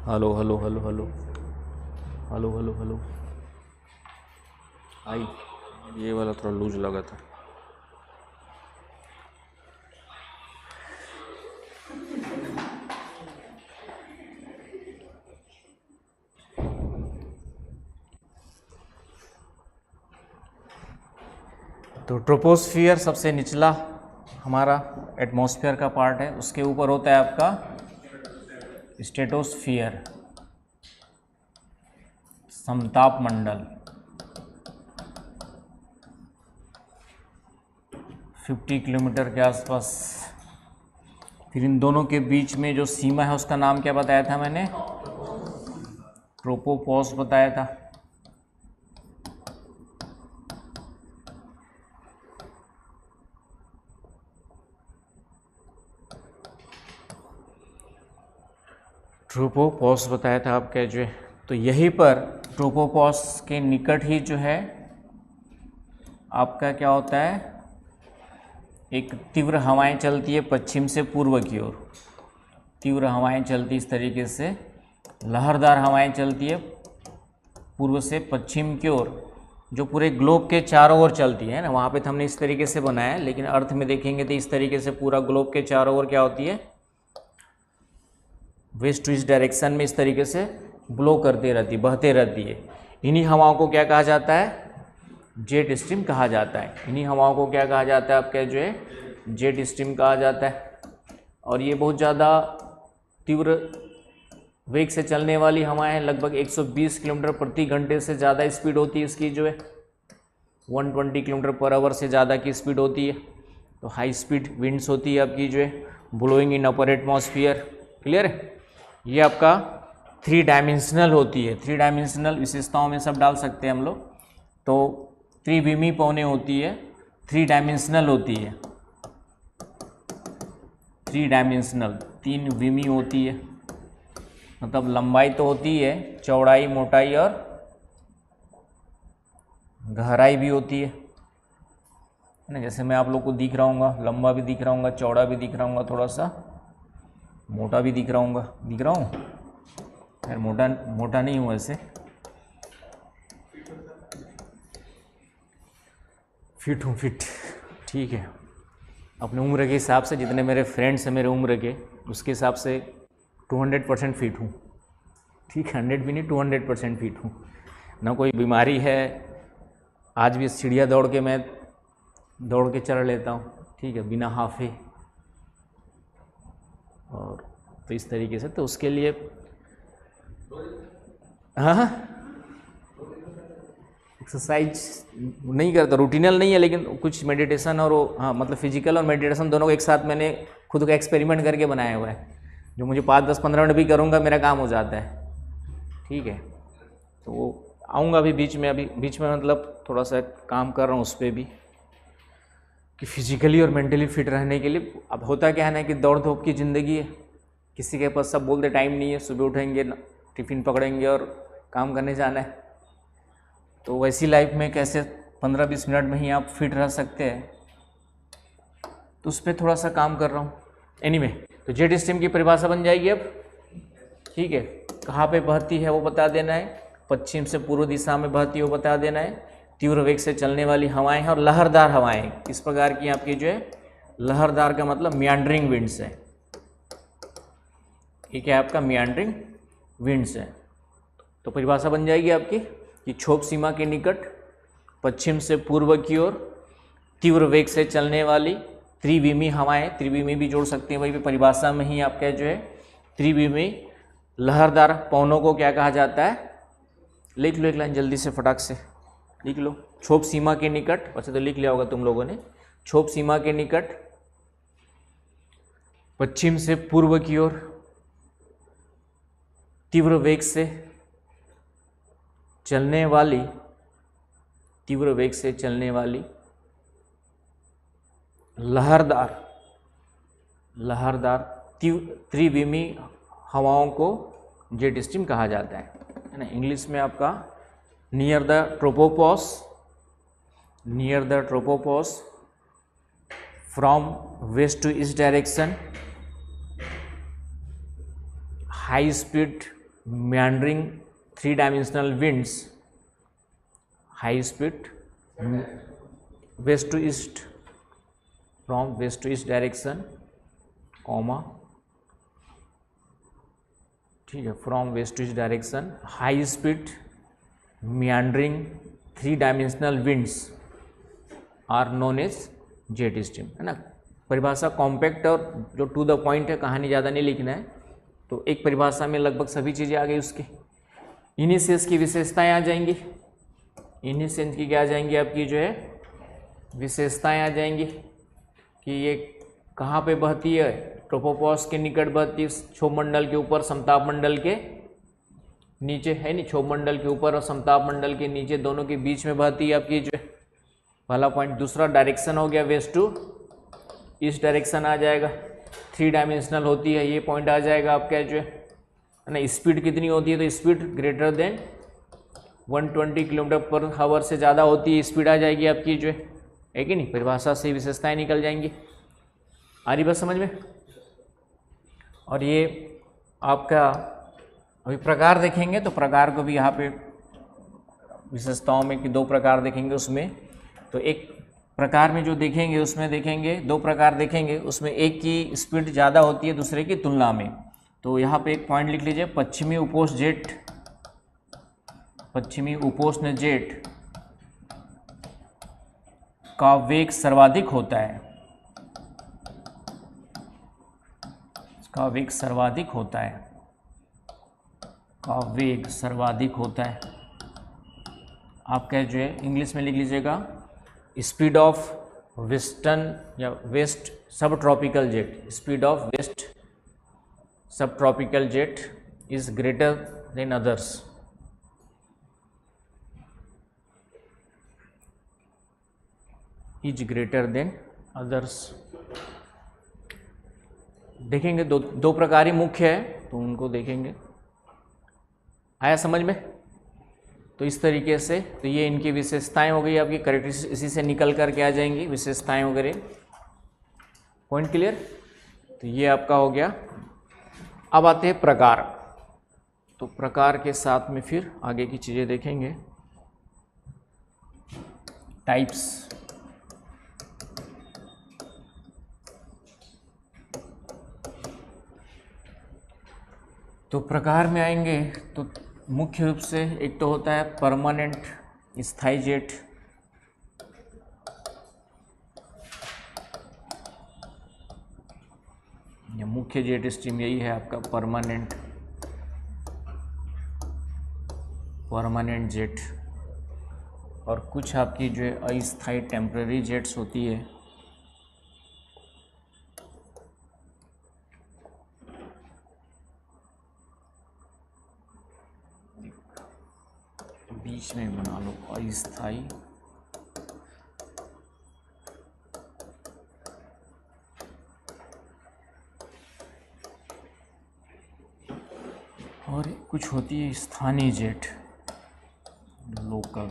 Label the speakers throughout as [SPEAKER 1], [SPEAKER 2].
[SPEAKER 1] Hello hello hello hello hello hello hello. आई ये वाला थोड़ा लूज लगा था। तो ट्रोपोस्फियर सबसे निचला हमारा एटमॉस्फेयर का पार्ट है, उसके ऊपर होता है आपका स्ट्रेटोस्फियर, समताप मंडल। 50 किलोमीटर के आसपास। फिर इन दोनों के बीच में जो सीमा है उसका नाम क्या बताया था मैंने? ट्रोपोपॉज बताया था। ट्रोपोपॉज बताया था आपका जो है। तो यहीं पर ट्रोपोपॉज के निकट ही जो है आपका क्या होता है, एक तीव्र हवाएं चलती है पश्चिम से पूर्व की ओर। तीव्र हवाएं चलती इस तरीके से, लहरदार हवाएं चलती है पूर्व से पश्चिम की ओर, जो पूरे ग्लोब के चारों ओर चलती है ना। वहाँ पे तो हमने इस तरीके से बनाया है, लेकिन अर्थ में देखेंगे तो इस तरीके से पूरा ग्लोब के चारों ओर क्या होती है, वेस्ट टू ईस्ट डायरेक्शन में इस तरीके से ब्लो करती रहती, बहते रहती है। इन्हीं हवाओं को क्या कहा जाता है? जेट स्ट्रीम कहा जाता है। इन्हीं हवाओं को क्या कहा जाता है आपका जो है, जेट स्ट्रीम कहा जाता है। और ये बहुत ज़्यादा तीव्र वेग से चलने वाली हवाएं हैं। लगभग 120 किलोमीटर प्रति घंटे से ज़्यादा स्पीड होती है इसकी जो है, 120 किलोमीटर पर आवर से ज़्यादा की स्पीड होती है। तो हाई स्पीड विंड्स होती है आपकी जो है, blowing in upper atmosphere. Clear है? ये आपका 3 डायमेंशनल होती है। 3 डायमेंशनल विशेषताओं में सब डाल सकते हैं हम लोग। तो त्रिविमी पौने होती है, 3 डायमेंशनल होती है। 3 डायमेंशनल 3 विमी होती है, मतलब लंबाई तो होती है, चौड़ाई, मोटाई और गहराई भी होती है ना। जैसे मैं आप लोग को दिख रहा हूँ, लंबा भी दिख रहा हूँ, चौड़ा भी दिख रहा हूँ, थोड़ा सा मोटा भी दिख रहा हूँ। खैर मोटा नहीं हूँ ऐसे, फिट हूँ, फिट। ठीक है, अपने उम्र के हिसाब से, जितने मेरे फ्रेंड्स हैं मेरे उम्र के, उसके हिसाब से 200% फिट हूँ। ठीक है, 100 भी नहीं, 200% फिट हूँ। ना कोई बीमारी है। आज भी सीढ़ियाँ दौड़ के चढ़ लेता हूँ, ठीक है, बिना हाफे। और तो इस तरीके से, तो उसके लिए हाँ एक्सरसाइज नहीं करता, रूटीनल नहीं है, लेकिन कुछ मेडिटेशन और वो, हाँ मतलब फिजिकल और मेडिटेशन दोनों को एक साथ मैंने खुद का एक्सपेरिमेंट करके बनाया हुआ है, जो मुझे 5-10-15 मिनट भी करूँगा मेरा काम हो जाता है। ठीक है, तो वो आऊँगा अभी बीच में मतलब थोड़ा सा काम कर रहा हूँ उस पर भी, कि फिजिकली और मेंटली फिट रहने के लिए। अब होता क्या है ना कि दौड़ धूप की ज़िंदगी है, किसी के पास सब बोलते टाइम नहीं है, सुबह उठेंगे, टिफ़िन पकड़ेंगे और काम करने जाना है। तो वैसी लाइफ में कैसे 15-20 मिनट में ही आप फिट रह सकते हैं, तो उस पर थोड़ा सा काम कर रहा हूँ। एनीवे, तो जेट स्ट्रीम की परिभाषा बन जाएगी अब। ठीक है, कहाँ पे बहती है वो बता देना है, पश्चिम से पूर्व दिशा में बहती है वो बता देना है, तीव्र वेग से चलने वाली हवाएं हैं और लहरदार हवाएं किस प्रकार की आपकी जो है, लहरदार का मतलब मियांडरिंग विंड्स है। ये क्या है आपका, मियांडरिंग विंड्स है। तो परिभाषा बन जाएगी आपकी कि क्षोभ सीमा के निकट पश्चिम से पूर्व की ओर तीव्र वेग से चलने वाली त्रिविमी हवाएं, त्रिविमी भी जोड़ सकते हैं वही भी परिभाषा में ही आपका जो है, त्रिविमी लहरदार पवनों को क्या कहा जाता है? लिख लो एक लाइन जल्दी से, फटाक से लिख लो। क्षोभ सीमा के निकट, वैसे तो लिख लिया होगा तुम लोगों ने, क्षोभ सीमा के निकट पश्चिम से पूर्व की ओर तीव्र वेग से चलने वाली, तीव्र वेग से चलने वाली लहरदार त्रिविमी हवाओं को जेट स्ट्रीम कहा जाता है ना। इंग्लिश में आपका near the tropopause from west to east direction, high speed meandering three dimensional winds, high speed west to east, from west to east direction, comma, ठीक है, from west to east direction, high speed meandering three dimensional winds are known as jet stream, है ना। परिभाषा compact और जो to the point है, कहानी ज़्यादा नहीं लिखना है, तो एक परिभाषा में लगभग सभी चीज़ें आ गई उसकी। इनिशियस की विशेषताएं आ जाएंगी, इनिशियस की क्या आ जाएंगी आपकी जो है विशेषताएं आ जाएंगी कि ये कहाँ पे बहती है, ट्रोपोपॉज के निकट बहती है, क्षोभ मंडल के ऊपर समताप मंडल के नीचे, है नहीं, क्षोभ मंडल के ऊपर और समताप मंडल के नीचे, दोनों के बीच में बहती है आपकी जो है, पहला पॉइंट। दूसरा डायरेक्शन हो गया वेस्ट टू ईस्ट डायरेक्शन आ जाएगा, थ्री डायमेंशनल होती है, ये पॉइंट आ जाएगा आपका जो है ना। स्पीड कितनी होती है, तो स्पीड ग्रेटर देन 120 किलोमीटर पर हावर से ज़्यादा होती है, स्पीड आ जाएगी आपकी जो है कि नहीं। परिभाषा से विशेषताएं निकल जाएंगी। आ रही बात समझ में। और ये आपका अभी प्रकार देखेंगे, तो प्रकार को भी यहाँ पे विशेषताओं में कि दो प्रकार देखेंगे उसमें, तो एक प्रकार में जो देखेंगे उसमें देखेंगे दो प्रकार देखेंगे, उसमें एक की स्पीड ज़्यादा होती है दूसरे की तुलना में। तो यहाँ पे एक पॉइंट लिख लीजिए, पश्चिमी उपोष्ण जेट, पश्चिमी उपोष्ण जेट का वेग सर्वाधिक होता है, का वेग सर्वाधिक होता है, का वेग सर्वाधिक होता है। आप क्या जो है इंग्लिश में लिख लीजिएगा, स्पीड ऑफ वेस्टर्न या west subtropical jet, speed of west subtropical jet is greater than others, is greater than others. देखेंगे दो प्रकार ही मुख्य है, तो उनको देखेंगे। आया समझ में। तो इस तरीके से, तो ये इनकी विशेषताएं हो गई आपकी, कैरेक्टरिस्टिक्स इसी से निकल कर के आ जाएंगी विशेषताएं वगैरह। Point clear. तो ये आपका हो गया। अब आते हैं प्रकार। तो प्रकार के साथ में फिर आगे की चीज़ें देखेंगे। टाइप्स, तो प्रकार में आएंगे तो मुख्य रूप से एक तो होता है परमानेंट स्थायी जेट, या मुख्य जेट स्ट्रीम यही है आपका परमानेंट जेट। और कुछ आपकी जो है अस्थायी टेम्पररी जेट्स होती है, बीच में बना लो अस्थायी, और कुछ होती है स्थानीय जेट, लोकल,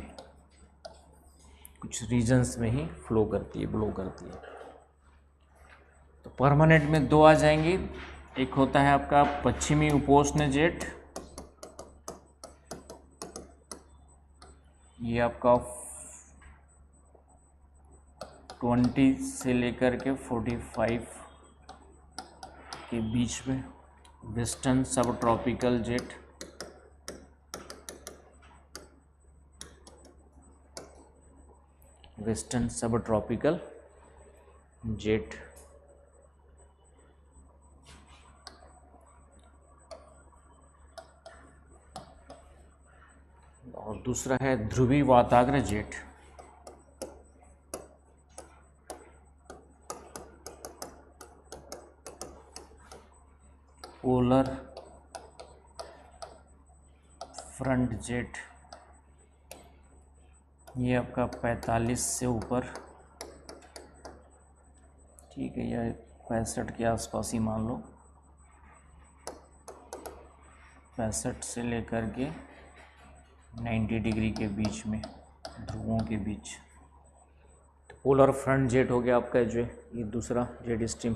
[SPEAKER 1] कुछ रीजन्स में ही फ्लो करती है, ब्लो करती है। तो परमानेंट में दो आ जाएंगी, एक होता है आपका पश्चिमी उपोष्ण जेट, ये आपका 20 से लेकर के 45 के बीच में, वेस्टर्न सब ट्रॉपिकल जेट, वेस्टर्न सब ट्रॉपिकल जेट। और दूसरा है ध्रुवी वाताग्र जेट, पोलर फ्रंट जेट, ये आपका 45 से ऊपर, ठीक है, या 65 के आसपास ही मान लो, 65 से लेकर के 90 डिग्री के बीच में, ध्रुवों के बीच। तो पोलर फ्रंट जेट हो गया आपका जो है ये दूसरा जेट स्ट्रीम।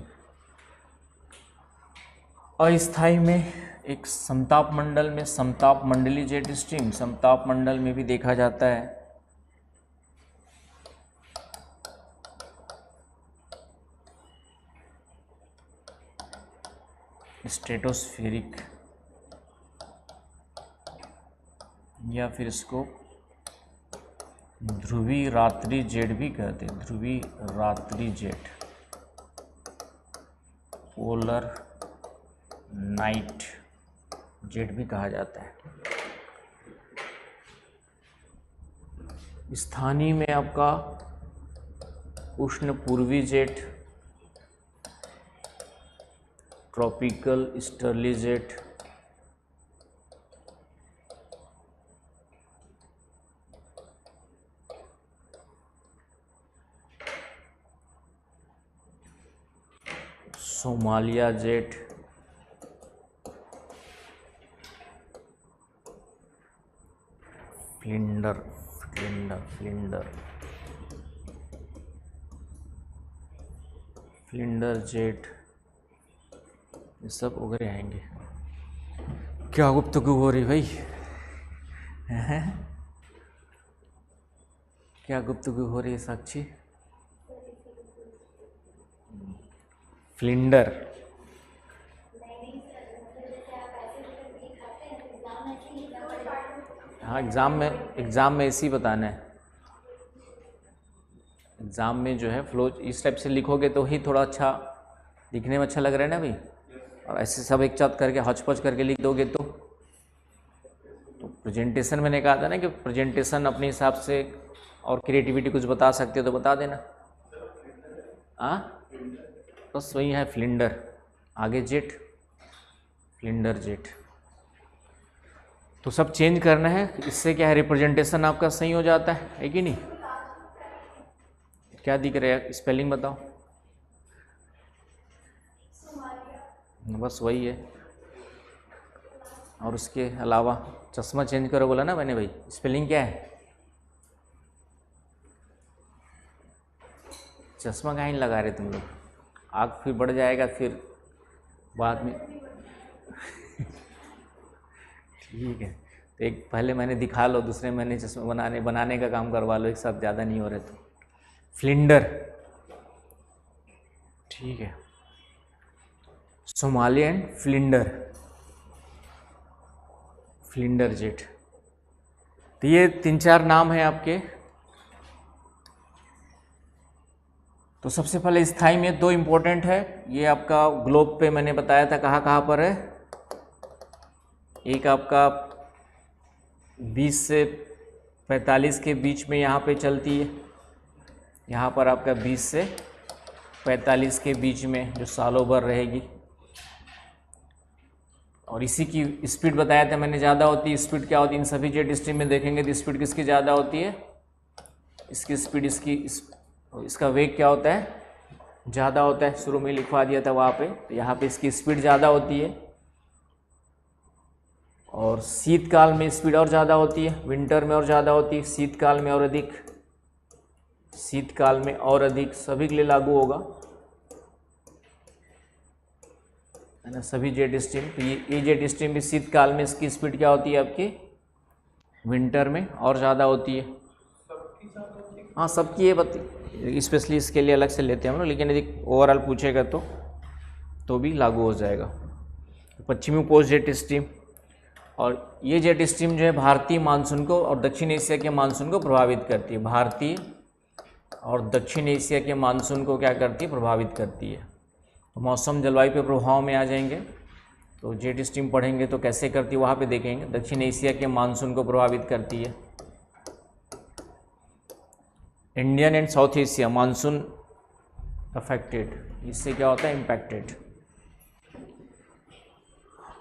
[SPEAKER 1] अस्थाई में एक समताप मंडल में समताप मंडली जेट स्ट्रीम समताप मंडल में भी देखा जाता है। स्ट्रेटोस्फेरिक या फिर इसको ध्रुवी रात्रि जेट भी कहते हैं, ध्रुवी रात्रि जेट, पोलर नाइट जेट भी कहा जाता है। स्थानीय में आपका उष्ण पूर्वी jet, tropical easterly jet, Somalia jet, Flinder Flinder Flinder Flinder jet, ये सब वगैरह आएंगे। क्या गुफ्तगू हो रही भाई हैं? क्या गुफ्तगू हो रही है साक्षी? फ्लिंडर, हाँ एग्ज़ाम में इसी बताना है। एग्ज़ाम में जो है फ्लो इस टाइप से लिखोगे तो ही थोड़ा अच्छा दिखने में अच्छा लग रहा है ना भाई। और ऐसे सब एक साथ करके हौच-पौच करके लिख दोगे तो प्रेजेंटेशन मैंने कहा था ना कि प्रेजेंटेशन अपने हिसाब से और क्रिएटिविटी कुछ बता सकते हो तो बता देना। हाँ बस वही है फ्लिंडर, आगे जेट, फ्लिंडर जेट। तो सब चेंज करना है, इससे क्या है रिप्रेजेंटेशन आपका सही हो जाता है कि नहीं? क्या दिख रहा है, स्पेलिंग बताओ। बस वही है। और उसके अलावा चश्मा चेंज करो बोला ना मैंने भाई, स्पेलिंग क्या है? चश्मा कहाँ नहीं लगा रहे तुम लोग, आँख फिर बढ़ जाएगा फिर बाद में ठीक है, तो एक पहले मैंने दिखा लो, दूसरे मैंने चश्मा बनाने का काम करवा लो, एक साथ ज़्यादा नहीं हो रहे तो। फ्लिंडर, ठीक है, सोमालियन फ्लिंडर, फ्लिंडर जेट। तो ये 3-4 नाम हैं आपके। तो सबसे पहले स्थाई में 2 इम्पोर्टेंट है, ये आपका ग्लोब पे मैंने बताया था कहाँ पर है। एक आपका 20 से 45 के बीच में यहाँ पे चलती है, यहाँ पर आपका 20 से 45 के बीच में जो सालों भर रहेगी। और इसी की स्पीड बताया था मैंने ज़्यादा होती है। स्पीड क्या होती है इन सभी जेट स्ट्रीम में देखेंगे तो स्पीड किसकी ज़्यादा होती है? इसकी स्पीड इसका वेग क्या होता है? ज़्यादा होता है। शुरू में लिखवा दिया था वहाँ पे, तो यहाँ पे इसकी स्पीड ज़्यादा होती है। और शीतकाल में स्पीड और ज़्यादा होती है, विंटर में और ज़्यादा होती है, शीतकाल में और अधिक, शीतकाल में और अधिक, सभी के लिए लागू होगा है ना, सभी जेट स्ट्रीम। तो ये जेट स्ट्रीम भी शीतकाल में इसकी स्पीड क्या होती है आपकी? विंटर में और ज़्यादा होती है। हाँ सबकी ये स्पेशली इसके लिए अलग से लेते हैं हम लोग, लेकिन यदि ओवरऑल पूछेगा तो भी लागू हो जाएगा। तो पश्चिमी उपोष्ण जेट स्ट्रीम, और ये जेट स्ट्रीम जो है भारतीय मानसून को और दक्षिण एशिया के मानसून को प्रभावित करती है। भारतीय और दक्षिण एशिया के मानसून को क्या करती है? प्रभावित करती है। तो मौसम जलवायु पे प्रभाव में आ जाएंगे, तो जेट स्ट्रीम पढ़ेंगे तो कैसे करती है वहाँ पे देखेंगे। दक्षिण एशिया के मानसून को प्रभावित करती है। Indian and south Asia monsoon affected, इससे क्या होता है? इम्पैक्टेड।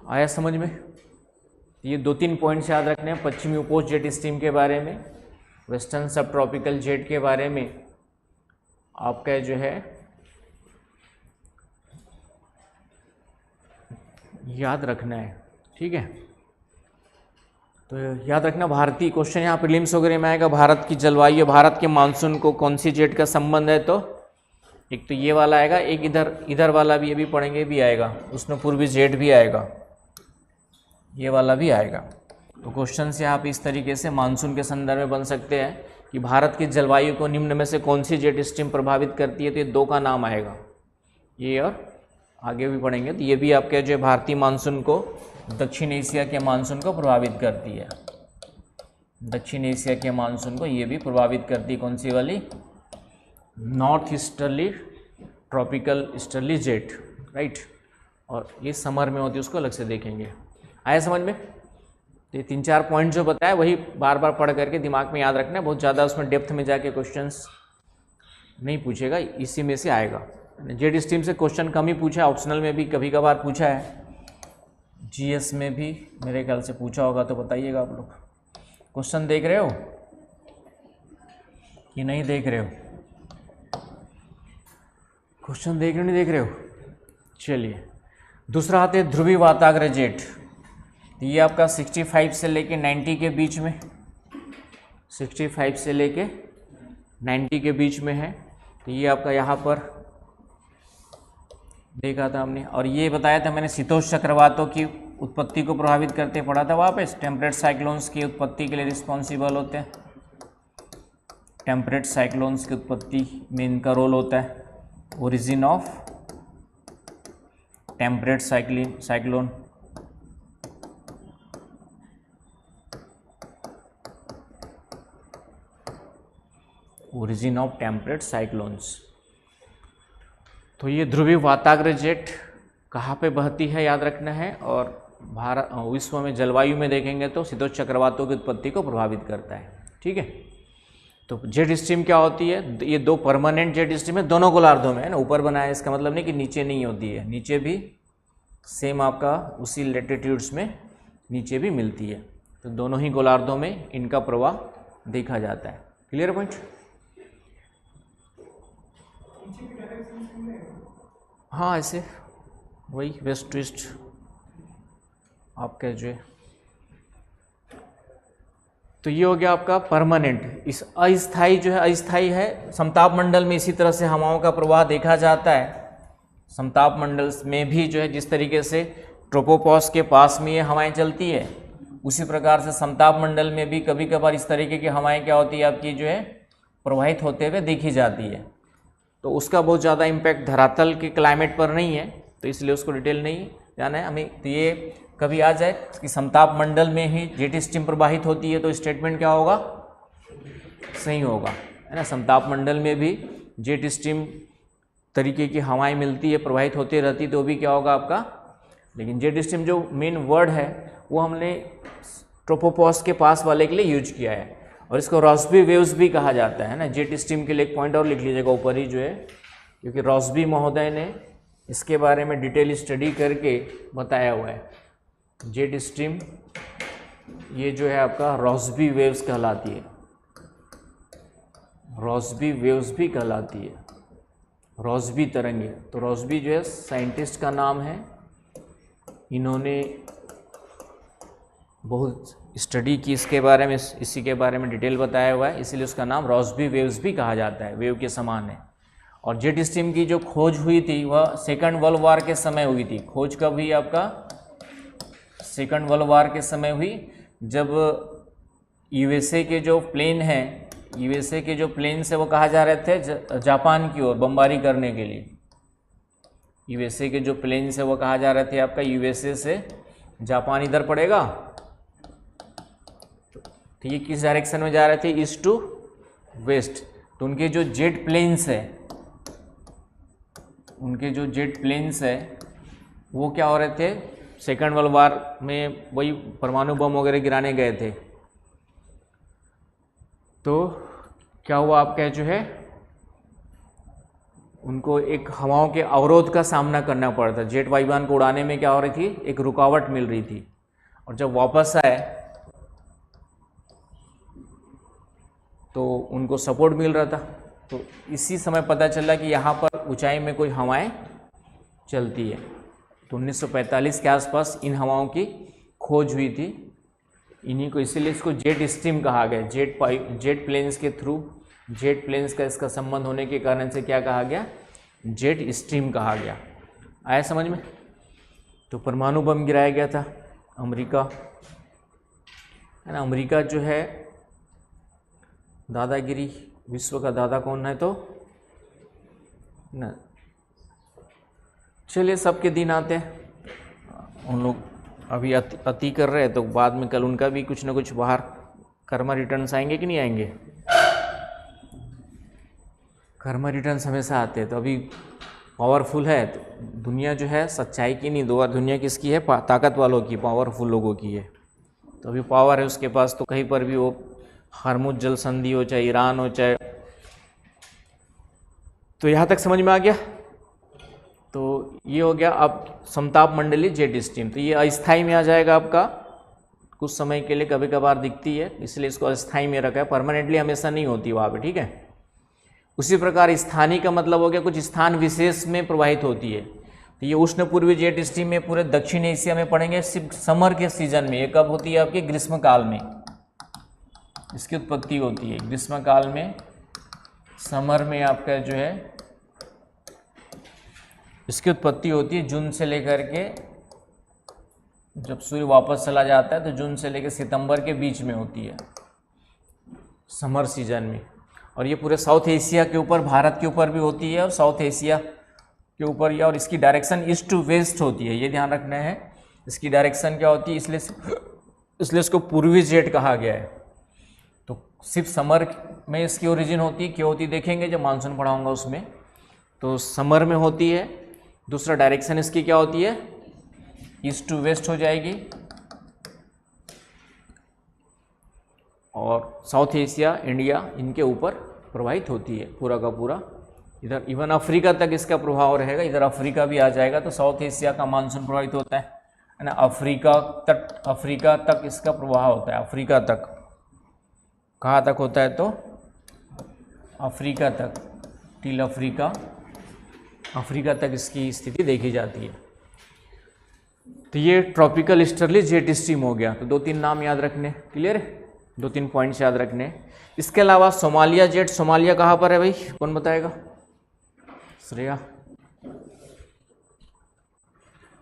[SPEAKER 1] आया समझ में? ये 2-3 पॉइंट्स याद रखने हैं पश्चिमी उपोष्ण जेट स्ट्रीम के बारे में, वेस्टर्न सब ट्रॉपिकल जेट के बारे में आपका जो है याद रखना है, ठीक है। तो याद रखना भारतीय क्वेश्चन यहाँ प्रीलिम्स वगैरह में आएगा, भारत की जलवायु, भारत के मानसून को कौन सी जेट का संबंध है? तो एक तो ये वाला आएगा, एक इधर वाला भी, ये भी पढ़ेंगे, भी आएगा, उसमें पूर्वी जेट भी आएगा, ये वाला भी आएगा। तो क्वेश्चन से आप इस तरीके से मानसून के संदर्भ में बन सकते हैं कि भारत की जलवायु को निम्न में से कौन सी जेट स्ट्रीम प्रभावित करती है, तो ये दो का नाम आएगा, ये और आगे भी पढ़ेंगे। तो ये भी आपके जो भारतीय मानसून को, दक्षिण एशिया के मानसून को प्रभावित करती है, दक्षिण एशिया के मानसून को ये भी प्रभावित करती है। कौन सी वाली? North easterly tropical easterly jet, right. और ये समर में होती है, उसको अलग से देखेंगे। आया समझ में? तो ये 3-4 पॉइंट जो बताया वही बार बार पढ़ करके दिमाग में याद रखना है, बहुत ज़्यादा उसमें डेप्थ में जाके क्वेश्चंस नहीं पूछेगा, इसी में से आएगा। जेट स्ट्रीम से क्वेश्चन कम ही पूछा है, ऑप्शनल में भी कभी कभार पूछा है, जीएस में भी मेरे ख्याल से पूछा होगा, तो बताइएगा आप लोग। क्वेश्चन देख रहे हो कि नहीं देख रहे हो? क्वेश्चन देख रहे हो, नहीं देख रहे हो? चलिए, दूसरा आते हैं ध्रुवी वाताग्र जेट। ये आपका 65 से लेके 90 के बीच में, 65 से लेके 90 के बीच में है। तो ये आपका यहाँ पर देखा था हमने, और ये बताया था मैंने, शीतोष्ण चक्रवातों की उत्पत्ति को प्रभावित करते पढ़ा था वापस। टेम्परेट साइक्लोन्स की उत्पत्ति के लिए रिस्पॉन्सिबल होते हैं, टेम्परेट साइक्लोन्स की उत्पत्ति में इनका रोल होता है। Origin of temperate cyclone, origin of temperate cyclones. तो ये ध्रुवीय वाताग्र जेट कहाँ पे बहती है याद रखना है, और भारत विश्व में जलवायु में देखेंगे तो शीतोष्ण चक्रवातों की उत्पत्ति को प्रभावित करता है, ठीक है। तो जेट स्ट्रीम क्या होती है? ये दो परमानेंट जेट स्ट्रीम है, दोनों गोलार्धों में है ना, ऊपर बनाया है, इसका मतलब नहीं कि नीचे नहीं होती है, नीचे भी सेम आपका उसी लेटिट्यूड्स में नीचे भी मिलती है। तो दोनों ही गोलार्धों में इनका प्रवाह देखा जाता है। Clear point? हाँ, ऐसे वही वेस्ट ट्विस्ट आपका जो है। तो ये हो गया आपका परमानेंट। इस अस्थाई जो है, अस्थाई है, समताप मंडल में इसी तरह से हवाओं का प्रवाह देखा जाता है। समताप मंडल में भी जो है जिस तरीके से ट्रोपोपॉज के पास में ये हवाएं चलती है, उसी प्रकार से समताप मंडल में भी कभी कभार इस तरीके की हवाएं क्या होती है आपकी जो है प्रवाहित होते हुए देखी जाती है। तो उसका बहुत ज़्यादा इम्पैक्ट धरातल के क्लाइमेट पर नहीं है, तो इसलिए उसको डिटेल नहीं जाना है हमें। तो ये कभी आ जाए कि समताप मंडल में ही जेट स्ट्रीम प्रवाहित होती है, तो स्टेटमेंट क्या होगा? सही होगा, है ना। समताप मंडल में भी जेट स्ट्रीम तरीके की हवाएं मिलती है, प्रवाहित होती रहती, तो भी क्या होगा आपका। लेकिन जेट स्ट्रीम जो मेन वर्ड है वो हमने ट्रोपोपॉज के पास वाले के लिए यूज किया है, और इसको रॉस्बी वेव्स भी कहा जाता है ना। जेट स्ट्रीम के लिए एक पॉइंट और लिख लीजिएगा ऊपर ही जो है, क्योंकि रॉस्बी महोदय ने इसके बारे में डिटेल स्टडी करके बताया हुआ है। जेट स्ट्रीम ये जो है आपका रॉस्बी वेव्स कहलाती है, रॉस्बी वेव्स भी कहलाती है, रॉस्बी तरंगे। तो रॉस्बी जो है साइंटिस्ट का नाम है, इन्होंने बहुत स्टडी की इसके बारे में, इसी के बारे में डिटेल बताया हुआ है, इसलिए उसका नाम रॉस्बी वेव्स भी कहा जाता है, वेव के समान है। और जेट स्ट्रीम की जो खोज हुई थी वह सेकंड वर्ल्ड वॉर के समय हुई थी। खोज कब हुई आपका? सेकंड वर्ल्ड वॉर के समय हुई, जब यूएसए के जो प्लेन हैं, यूएसए के जो प्लेन से वो कहा जा रहे थे जापान की ओर बमबारी करने के लिए। यूएसए के जो प्लेन से वो कहा जा रहे थे आपका यूएसए से जापान इधर पड़ेगा, तो ये किस डायरेक्शन में जा रहे थे? East to west. तो उनके जो जेट प्लेन्स है, उनके जो जेट प्लेन्स है वो क्या हो रहे थे? सेकंड वर्ल्ड वॉर में वही परमाणु बम वगैरह गिराने गए थे। तो क्या हुआ आपका जो है, उनको एक हवाओं के अवरोध का सामना करना पड़ा था। जेट वायुयान को उड़ाने में क्या हो रही थी? एक रुकावट मिल रही थी। और जब वापस आए तो उनको सपोर्ट मिल रहा था। तो इसी समय पता चला कि यहाँ पर ऊंचाई में कोई हवाएं चलती है। तो 1945 के आसपास इन हवाओं की खोज हुई थी। इन्हीं को, इसीलिए इसको जेट स्ट्रीम कहा गया। जेट प्लेन्स के थ्रू, जेट प्लेन्स का इसका संबंध होने के कारण से क्या कहा गया? जेट स्ट्रीम कहा गया। आया समझ में? तो परमाणु बम गिराया गया था अमेरिका, है ना। अमेरिका जो है दादागिरी, विश्व का दादा कौन है तो ना। चलिए सबके दिन आते हैं, उन लोग अभी अति कर रहे हैं तो बाद में कल उनका भी कुछ ना कुछ बाहर कर्मा रिटर्न्स आएंगे कि नहीं आएंगे। कर्मा रिटर्न्स हमेशा आते हैं। तो अभी पावरफुल है तो दुनिया जो है सच्चाई की नहीं, दुनिया किसकी है, ताकत वालों की, पावरफुल लोगों की है। तो अभी पावर है उसके पास, तो कहीं पर भी वो हरमुज जल संधि हो, चाहे ईरान हो, चाहे, तो यहाँ तक समझ में आ गया। तो ये हो गया अब समताप मंडली जेट स्ट्रीम। तो ये अस्थाई में आ जाएगा आपका, कुछ समय के लिए कभी कभार दिखती है, इसलिए इसको अस्थाई में रखा है, परमानेंटली हमेशा नहीं होती वहाँ पे, ठीक है। उसी प्रकार स्थानीय का मतलब हो गया कुछ स्थान विशेष में प्रवाहित होती है। तो ये उष्ण पूर्वी जेट स्ट्रीम में पूरे दक्षिण एशिया में पड़ेंगे सिर्फ समर के सीजन में। ये कब होती है आपके, ग्रीष्म काल में इसकी उत्पत्ति होती है। ग्रीष्म काल में, समर में आपका जो है इसकी उत्पत्ति होती है। जून से लेकर के, जब सूर्य वापस चला जाता है तो जून से लेकर सितंबर के बीच में होती है, समर सीजन में। और ये पूरे साउथ एशिया के ऊपर, भारत के ऊपर भी होती है और साउथ एशिया के ऊपर ही, और इसकी डायरेक्शन ईस्ट टू वेस्ट होती है, ये ध्यान रखना है। इसकी डायरेक्शन क्या होती है, इसलिए इसको पूर्वी जेट कहा गया है। तो सिर्फ समर में इसकी ओरिजिन होती है, क्यों होती देखेंगे जब मानसून पढ़ाऊंगा उसमें। तो समर में होती है। दूसरा डायरेक्शन इसकी क्या होती है, ईस्ट टू वेस्ट हो जाएगी। और साउथ एशिया, इंडिया, इनके ऊपर प्रवाहित होती है पूरा का पूरा। इधर इवन अफ्रीका तक इसका प्रभाव रहेगा, इधर अफ्रीका भी आ जाएगा। तो साउथ एशिया का मानसून प्रभावित होता है ना। अफ्रीका तक इसका प्रभाव होता है। अफ्रीका तक कहाँ तक होता है तो अफ्रीका तक, टिल अफ्रीका तक इसकी स्थिति देखी जाती है। तो ये ट्रॉपिकल ईस्टर्ली जेट स्ट्रीम हो गया। तो 2-3 नाम याद रखने, क्लियर है, 2-3 पॉइंट्स याद रखने। इसके अलावा सोमालिया जेट, सोमालिया कहाँ पर है भाई, कौन बताएगा, श्रेया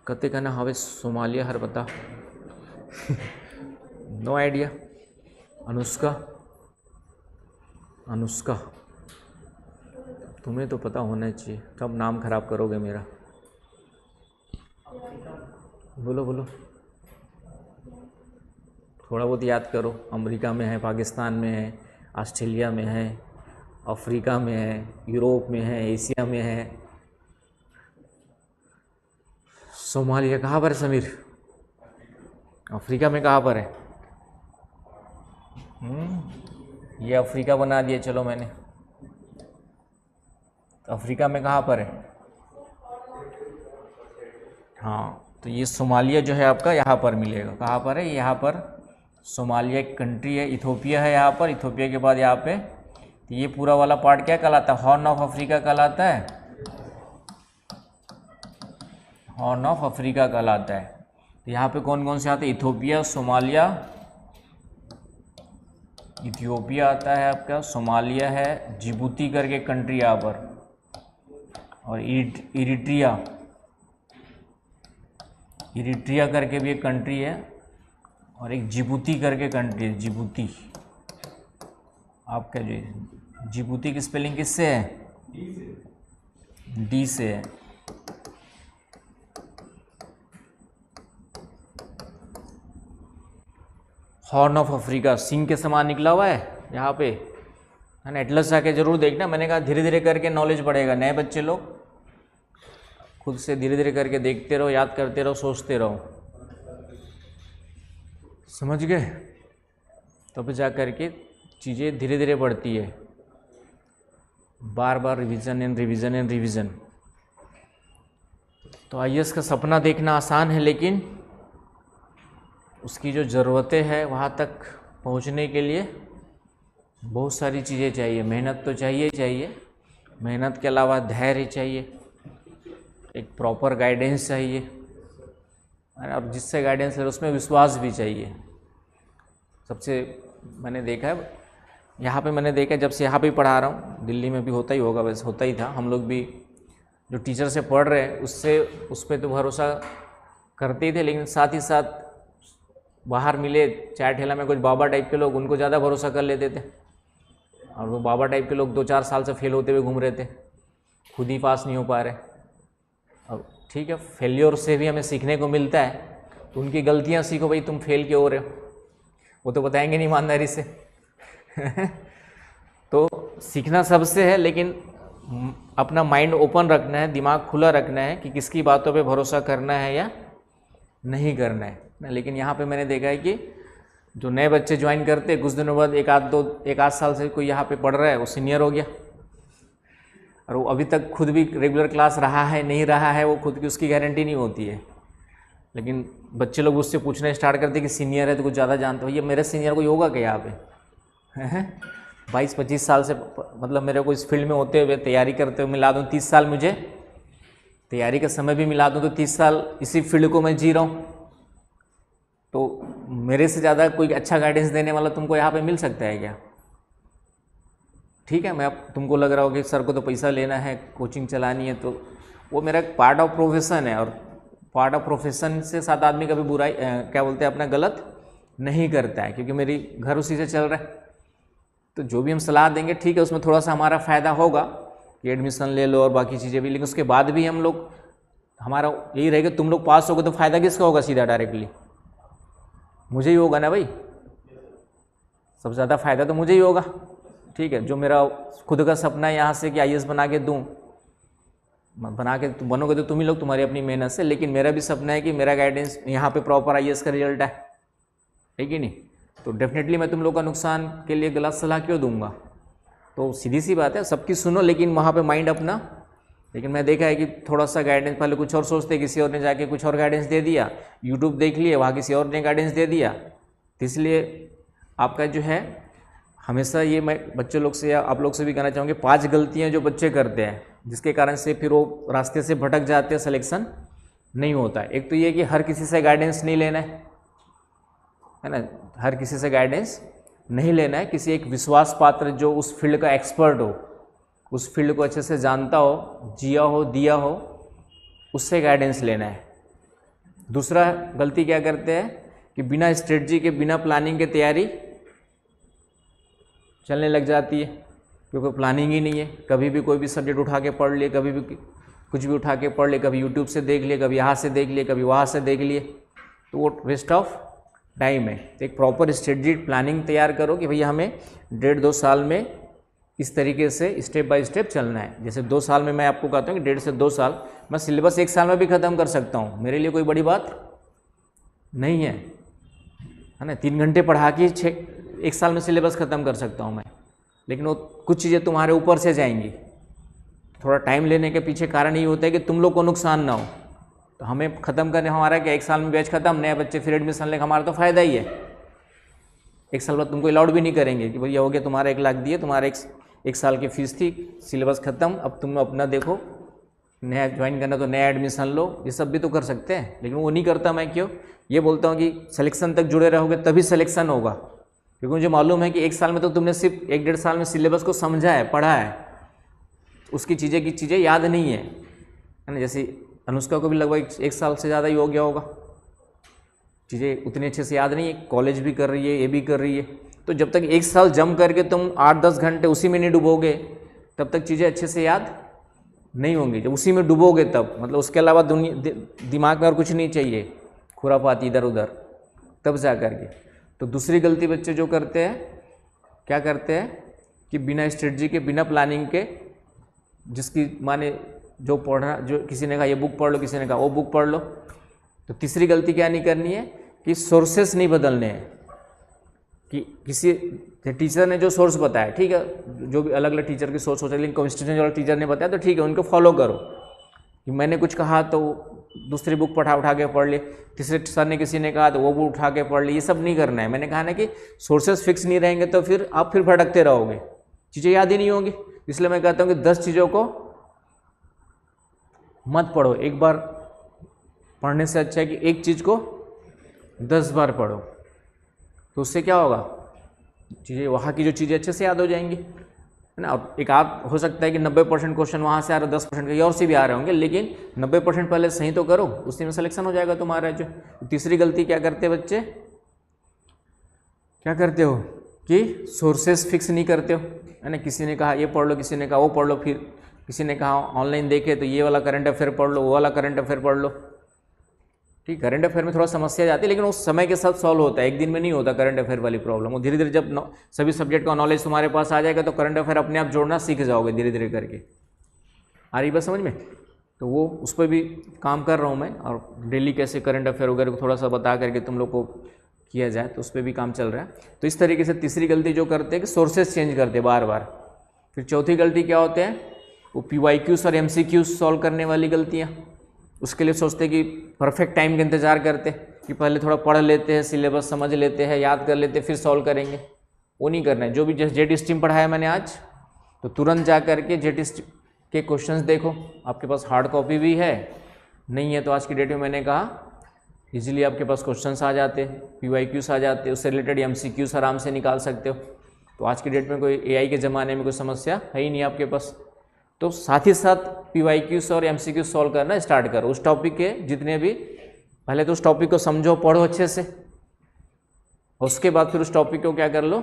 [SPEAKER 1] कते कहना हवे सोमालिया हर बता नो आइडिया। अनुष्का तुम्हें तो पता होना चाहिए, कब नाम खराब करोगे मेरा। बोलो थोड़ा बहुत याद करो। अमेरिका में है, पाकिस्तान में है, ऑस्ट्रेलिया में है, अफ्रीका में है, यूरोप में है, एशिया में है। सोमालिया कहाँ पर है समीर, अफ्रीका में कहाँ पर है? ये अफ्रीका बना दिया, चलो मैंने। तो अफ्रीका में कहाँ पर है? हाँ, तो ये सोमालिया जो है आपका यहाँ पर मिलेगा। कहाँ पर है? यहाँ पर सोमालिया एक कंट्री है, इथोपिया है यहाँ पर। इथोपिया के बाद यहाँ पे, तो ये पूरा वाला पार्ट क्या कहलाता है? हॉर्न ऑफ अफ्रीका कहलाता है। हॉर्न ऑफ अफ्रीका कहलाता है। तो यहाँ पे कौन कौन से आते हैं? इथोपिया, सोमालिया, इथियोपिया आता है आपका, सोमालिया है, जिबूती करके कंट्री यहाँ पर, और इरिट्रिया करके भी एक कंट्री है, और एक जिबूती करके कंट्री है, जिबूती। आपका जो जिबूती की स्पेलिंग किससे है? डी से है। हॉर्न ऑफ अफ्रीका सिंह के समान निकला हुआ है यहाँ पे, है ना। एटलस जाके जरूर देखना। मैंने कहा धीरे धीरे करके नॉलेज बढ़ेगा। नए बच्चे लोग खुद से धीरे धीरे करके देखते रहो, याद करते रहो, सोचते रहो, समझ गए? तब जा करके चीज़ें धीरे धीरे बढ़ती है। बार बार revision and revision and revision. तो आईएएस का सपना देखना आसान है, लेकिन उसकी जो ज़रूरतें हैं वहाँ तक पहुँचने के लिए बहुत सारी चीज़ें चाहिए। मेहनत तो चाहिए। मेहनत के अलावा धैर्य चाहिए, एक प्रॉपर गाइडेंस चाहिए, और जिससे गाइडेंस है उसमें विश्वास भी चाहिए। सबसे मैंने देखा है यहाँ पे, मैंने देखा जब से यहाँ पे पढ़ा रहा हूँ, दिल्ली में भी होता ही होगा, वैसे होता ही था। हम लोग भी जो टीचर से पढ़ रहे हैं उससे उस पर तो भरोसा करते ही थे, लेकिन साथ ही साथ बाहर मिले चाय ठेला में कुछ बाबा टाइप के लोग, उनको ज़्यादा भरोसा कर लेते थे। और वो बाबा टाइप के लोग 2-4 साल से फेल होते हुए घूम रहे थे, खुद ही पास नहीं हो पा रहे। अब ठीक है, फेलियर से भी हमें सीखने को मिलता है, तो उनकी गलतियाँ सीखो भाई, तुम फेल क्यों हो रहे हो, वो तो बताएंगे नहीं ईमानदारी से। तो सीखना सबसे है, लेकिन अपना माइंड ओपन रखना है, दिमाग खुला रखना है कि किसकी बातों पे भरोसा करना है या नहीं करना है ना। लेकिन यहाँ पे मैंने देखा है कि जो नए बच्चे ज्वाइन करते कुछ दिनों बाद एक आध साल से कोई यहाँ पे पढ़ रहा है, वो सीनियर हो गया, और वो अभी तक खुद भी रेगुलर क्लास रहा है नहीं रहा है, वो खुद की उसकी गारंटी नहीं होती है। लेकिन बच्चे लोग उससे पूछना स्टार्ट करते कि सीनियर है तो कुछ ज़्यादा जानते हो, ये मेरे सीनियर कोई होगा क्या यहाँ पे? 22-25 साल से मतलब मेरे को इस फील्ड में होते हुए तैयारी करते हुए मिला दूँ 30 साल, मुझे तैयारी का समय भी मिला दूँ तो 30 साल इसी फील्ड को मैं जी रहा हूँ। तो मेरे से ज़्यादा कोई अच्छा गाइडेंस देने वाला तुमको यहाँ पे मिल सकता है क्या? ठीक है, मैं अब तुमको लग रहा हो कि सर को तो पैसा लेना है, कोचिंग चलानी है, तो वो मेरा पार्ट ऑफ प्रोफेशन है, और पार्ट ऑफ प्रोफेशन से साथ आदमी कभी बुराई क्या बोलते हैं अपना गलत नहीं करता है, क्योंकि मेरी घर उसी से चल रहा है। तो जो भी हम सलाह देंगे ठीक है, उसमें थोड़ा सा हमारा फ़ायदा होगा कि एडमिशन ले लो और बाकी चीज़ें भी, लेकिन उसके बाद भी हम लोग हमारा यही रहेगा तुम लोग पास होगे तो फ़ायदा किसका होगा? सीधा डायरेक्टली मुझे ही होगा ना भाई, सबसे ज़्यादा फ़ायदा तो मुझे ही होगा। ठीक है, जो मेरा खुद का सपना है यहाँ से कि IAS बना के दूँ, बना के तुम बनोगे तो तुम ही लोग तुम्हारी अपनी मेहनत से, लेकिन मेरा भी सपना है कि मेरा गाइडेंस यहाँ पे प्रॉपर IAS का रिजल्ट है कि नहीं? तो डेफिनेटली मैं तुम लोग का नुकसान के लिए गलत सलाह क्यों दूंगा? तो सीधी सी बात है, सबकी सुनो लेकिन वहाँ पे माइंड अपना। लेकिन मैं देखा है कि थोड़ा सा गाइडेंस पहले कुछ और सोचते, किसी और ने जाके कुछ और गाइडेंस दे दिया, यूट्यूब देख लिए वहाँ किसी और ने गाइडेंस दे दिया, तो इसलिए आपका जो है हमेशा ये मैं बच्चों लोग से या आप लोग से भी कहना चाहूँगी, 5 गलतियाँ जो बच्चे करते हैं जिसके कारण से फिर वो रास्ते से भटक जाते हैं, सिलेक्शन नहीं होता है। एक तो ये कि हर किसी से गाइडेंस नहीं लेना है ना, हर किसी से गाइडेंस नहीं लेना है, किसी एक विश्वास पात्र जो उस फील्ड का एक्सपर्ट हो, उस फील्ड को अच्छे से जानता हो, जिया हो दिया हो, उससे गाइडेंस लेना है। दूसरा गलती क्या करते हैं कि बिना स्ट्रेटजी के बिना प्लानिंग के तैयारी चलने लग जाती है, क्योंकि प्लानिंग ही नहीं है। कभी भी कोई भी सब्जेक्ट उठा के पढ़ लिए, कभी भी कुछ भी उठा के पढ़ लिए, कभी यूट्यूब से देख लिए, कभी यहाँ से देख लिए, कभी वहाँ से देख लिए, तो वो वेस्ट ऑफ टाइम है। तो एक प्रॉपर स्ट्रेटजी प्लानिंग तैयार करो कि भैया हमें 1.5-2 साल में इस तरीके से स्टेप बाय स्टेप चलना है। जैसे 2 साल में मैं आपको कहता हूँ कि 1.5 से 2 साल मैं सिलेबस 1 साल में भी ख़त्म कर सकता हूँ, मेरे लिए कोई बड़ी बात नहीं है ना। 3 घंटे पढ़ा के 1 साल में सिलेबस ख़त्म कर सकता हूँ मैं, लेकिन वो कुछ चीज़ें तुम्हारे ऊपर से जाएंगी। थोड़ा टाइम लेने के पीछे कारण ये होता है कि तुम लोग को नुकसान ना हो। तो हमें ख़त्म करने हमारा क्या, 1 साल में बैच ख़त्म, नए बच्चे फिर एडमिशन लेकर, हमारा तो फ़ायदा ही है। 1 साल बाद तुमको अलाउड भी नहीं करेंगे कि भैया हो गया तुम्हारा 1 लाख दिए, तुम्हारा 1 साल की फ़ीस थी, सिलेबस ख़त्म, अब तुम अपना देखो, नया ज्वाइन करना तो नया एडमिशन लो। ये सब भी तो कर सकते हैं, लेकिन वो नहीं करता। मैं क्यों ये बोलता हूँ कि सिलेक्शन तक जुड़े रहोगे तभी सिलेक्शन होगा, क्योंकि मुझे मालूम है कि 1 साल में तो तुमने सिर्फ 1-1.5 साल में सिलेबस को समझा है, पढ़ा है, उसकी चीज़ें याद नहीं है ना। जैसे अनुष्का को भी लगभग 1 साल से ज़्यादा ही हो गया होगा, चीज़ें उतनी अच्छे से याद नहीं है, कॉलेज भी कर रही है, ये भी कर रही है। तो जब तक 1 साल जम करके तुम 8-10 घंटे उसी में नहीं डूबोगे, तब तक चीज़ें अच्छे से याद नहीं होंगी। जब उसी में डूबोगे तब, मतलब उसके अलावा दिमाग में और कुछ नहीं चाहिए, खुरापाती इधर उधर, तब जा करके। तो दूसरी गलती बच्चे जो करते हैं, क्या करते हैं कि बिना स्ट्रेटजी के, बिना प्लानिंग के, जिसकी माने जो पढ़ना, जो किसी ने कहा ये बुक पढ़ लो, किसी ने कहा वो बुक पढ़ लो। तो तीसरी गलती क्या नहीं करनी है कि सोर्सेस नहीं बदलने हैं, कि किसी टीचर ने जो सोर्स बताया, ठीक है, जो भी अलग अलग टीचर के सोर्स होते हैं, लेकिन कॉन्स्टिट्यूशन वाला टीचर ने बताया तो ठीक है, उनको फॉलो करो। कि मैंने कुछ कहा तो दूसरी बुक उठा के पढ़ ली, तीसरे सर ने किसी ने कहा तो वो बुक उठा के पढ़ ली, ये सब नहीं करना है। मैंने कहा ना कि सोर्सेस फिक्स नहीं रहेंगे तो फिर आप फिर भटकते रहोगे, चीज़ें याद ही नहीं होंगी। इसलिए मैं कहता हूँ कि 10 चीज़ों को मत पढ़ो, एक बार पढ़ने से अच्छा है कि एक चीज़ को 10 बार पढ़ो। तो उससे क्या होगा, चीज़ें वहाँ की जो चीज़ें अच्छे से याद हो जाएंगी। है ना। और एक आप हो सकता है कि 90% क्वेश्चन वहाँ से आ रहे, 10% कहीं और से भी आ रहे होंगे, लेकिन 90% पहले सही तो करो, उसी में सिलेक्शन हो जाएगा तुम्हारा। जो तीसरी गलती क्या करते हैं बच्चे, क्या करते हो कि सोर्सेस फिक्स नहीं करते हो, है ना। किसी ने कहा ये पढ़ लो, किसी ने कहा वो पढ़ लो, फिर किसी ने कहा ऑनलाइन देखे तो ये वाला करंट अफेयर पढ़ लो, वो वाला करंट अफेयर पढ़ लो। ठीक, करंट अफेयर में थोड़ा समस्या जाती है, लेकिन उस समय के साथ सॉल्व होता है, एक दिन में नहीं होता करंट अफेयर वाली प्रॉब्लम। वो धीरे धीरे जब सभी सब्जेक्ट का नॉलेज तुम्हारे पास आ जाएगा तो करंट अफेयर अपने आप जोड़ना सीख जाओगे धीरे धीरे करके। आ रही बात समझ में? तो वो उस पर भी काम कर रहा हूँ मैं, और डेली कैसे करंट अफेयर वगैरह को थोड़ा सा बता करके तुम लोग को किया जाए, तो उस पर भी काम चल रहा है। तो इस तरीके से तीसरी गलती जो करते हैं कि सोर्सेज चेंज करते हैं बार बार। फिर चौथी गलती क्या होते हैं, वो PYQs और MCQs सॉल्व करने वाली गलतियाँ। उसके लिए सोचते कि परफेक्ट टाइम का इंतज़ार करते कि पहले थोड़ा पढ़ लेते हैं, सिलेबस समझ लेते हैं, याद कर लेते हैं, फिर सॉल्व करेंगे। वो नहीं करना है। जो भी जैसे जेट स्ट्रीम पढ़ाया मैंने आज, तो तुरंत जा करके जेट स्ट्रीम के क्वेश्चंस देखो। आपके पास हार्ड कॉपी भी है, नहीं है तो आज की डेट में मैंने कहा इजीली आपके पास क्वेश्चंस आ जाते, PYQs आ जाते, उससे रिलेटेड MCQs आराम से निकाल सकते हो। तो आज की डेट में कोई AI के ज़माने में कोई समस्या है ही नहीं आपके पास। तो साथ ही साथ PYQs और MCQs सॉल्व करना स्टार्ट करो। उस टॉपिक के जितने भी, पहले तो उस टॉपिक को समझो, पढ़ो अच्छे से, उसके बाद फिर उस टॉपिक को क्या कर लो,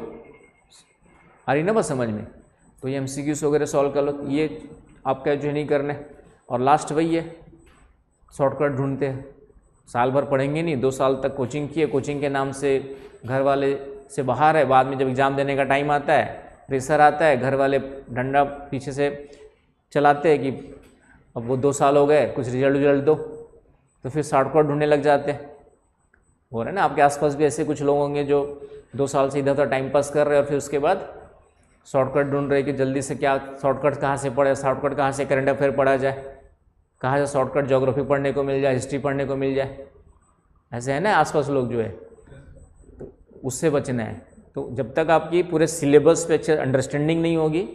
[SPEAKER 1] आ रही ना बस समझ में, तो ये MCQs वगैरह सॉल्व कर लो। ये आपका जो नहीं करने। और लास्ट वही है, शॉर्टकट ढूंढते हैं। साल भर पढ़ेंगे नहीं, 2 साल तक कोचिंग किए, कोचिंग के नाम से घर वाले से बाहर है, बाद में जब एग्ज़ाम देने का टाइम आता है, प्रेशर आता है, घर वाले डंडा पीछे से चलाते हैं कि अब वो 2 साल हो गए, कुछ रिजल्ट दो, तो फिर शॉर्टकट ढूंढने लग जाते हैं। हो रहा है ना, आपके आसपास भी ऐसे कुछ लोग होंगे जो 2 साल से इधर उधर टाइम पास कर रहे हैं और फिर उसके बाद शॉर्टकट ढूंढ रहे कि जल्दी से क्या शॉर्टकट कहाँ से पढ़े, शॉर्टकट कहाँ से करंट अफेयर पढ़ा जाए, कहाँ से शॉर्टकट ज्योग्राफी पढ़ने को मिल जाए, हिस्ट्री पढ़ने को मिल जाए। ऐसे है ना आसपास लोग जो है, तो उससे बचना है। तो जब तक आपकी पूरे सिलेबस पे अच्छे अंडरस्टैंडिंग नहीं होगी,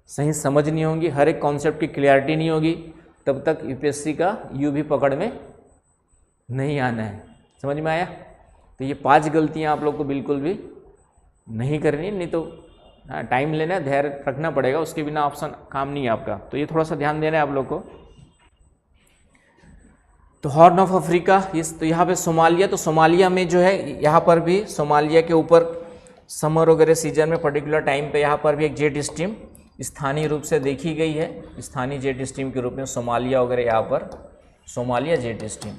[SPEAKER 1] सही समझ नहीं होगी, हर एक कॉन्सेप्ट की क्लियरिटी नहीं होगी, तब तक UPSC का U भी पकड़ में नहीं आना है। समझ में आया? तो ये 5 गलतियाँ आप लोग को बिल्कुल भी नहीं करनी, नहीं तो टाइम लेना है, धैर्य रखना पड़ेगा, उसके बिना ऑप्शन काम नहीं है आपका। तो ये थोड़ा सा ध्यान देना है आप लोग को। तो हॉर्न ऑफ अफ्रीका, तो यहाँ पे सोमालिया, तो सोमालिया में जो है, यहाँ पर भी सोमालिया के ऊपर समर वगैरह सीजन में पर्टिकुलर टाइम पे यहाँ पर भी एक जेट स्ट्रीम स्थानीय रूप से देखी गई है, स्थानीय जेट स्ट्रीम के रूप में सोमालिया वगैरह, यहाँ पर सोमालिया जेट स्ट्रीम,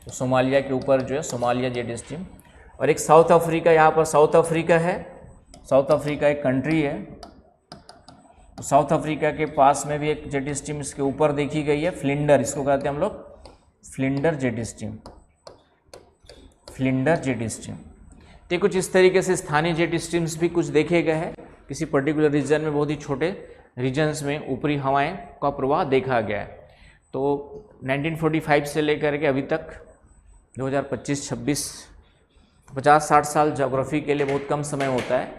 [SPEAKER 1] तो सोमालिया के ऊपर जो है सोमालिया जेट स्ट्रीम। और एक साउथ अफ्रीका, यहाँ पर साउथ अफ्रीका है, साउथ अफ्रीका एक कंट्री है, तो साउथ अफ्रीका के पास में भी एक जेट स्ट्रीम इसके ऊपर देखी गई है, फ्लिंडर, इसको कहते हैं हम लोग Flinder jet stream, Flinder jet stream. तो कुछ इस तरीके से स्थानीय जेट स्ट्रीम्स भी कुछ देखे गए हैं, किसी पर्टिकुलर रीजन में, बहुत ही छोटे रीजन्स में ऊपरी हवाएं का प्रवाह देखा गया है। तो 1945 से लेकर के अभी तक 2025-26, 50-60 साल ज्योग्राफी के लिए बहुत कम समय होता है।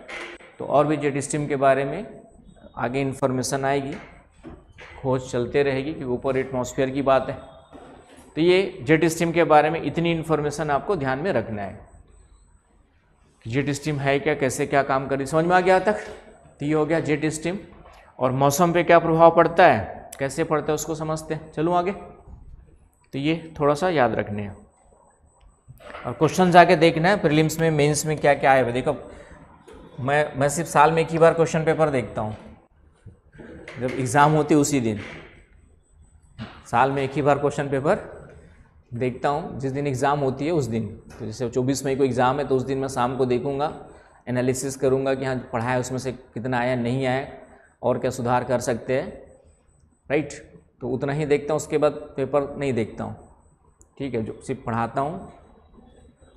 [SPEAKER 1] तो और भी जेट स्ट्रीम के बारे में आगे इन्फॉर्मेशन आएगी, खोज चलते रहेगी, क्योंकि ऊपर एटमॉस्फेयर की बात है। तो ये जेट स्ट्रीम के बारे में इतनी इन्फॉर्मेशन आपको ध्यान में रखना है, जेट स्ट्रीम है क्या, कैसे क्या काम करी, समझ में आ गया तक? तो ये हो गया जेट स्ट्रीम। और मौसम पे क्या प्रभाव पड़ता है, कैसे पड़ता है, उसको समझते हैं। चलो आगे। तो ये थोड़ा सा याद रखने हैं और क्वेश्चन जाके देखना है प्रीलिम्स में, मेंस में क्या क्या आए हुए। देखो मैं सिर्फ साल में एक ही बार क्वेश्चन पेपर देखता हूँ, जब एग्ज़ाम होती है उसी दिन, साल में एक ही बार क्वेश्चन पेपर देखता हूँ, जिस दिन एग्ज़ाम होती है उस दिन। तो जैसे 24 मई को एग्ज़ाम है, तो उस दिन मैं शाम को देखूँगा, एनालिसिस करूँगा कि हाँ पढ़ाया उसमें से कितना आया, नहीं आया, और क्या सुधार कर सकते हैं, राइट। तो उतना ही देखता हूँ, उसके बाद पेपर नहीं देखता हूँ, ठीक है, जो सिर्फ पढ़ाता हूँ,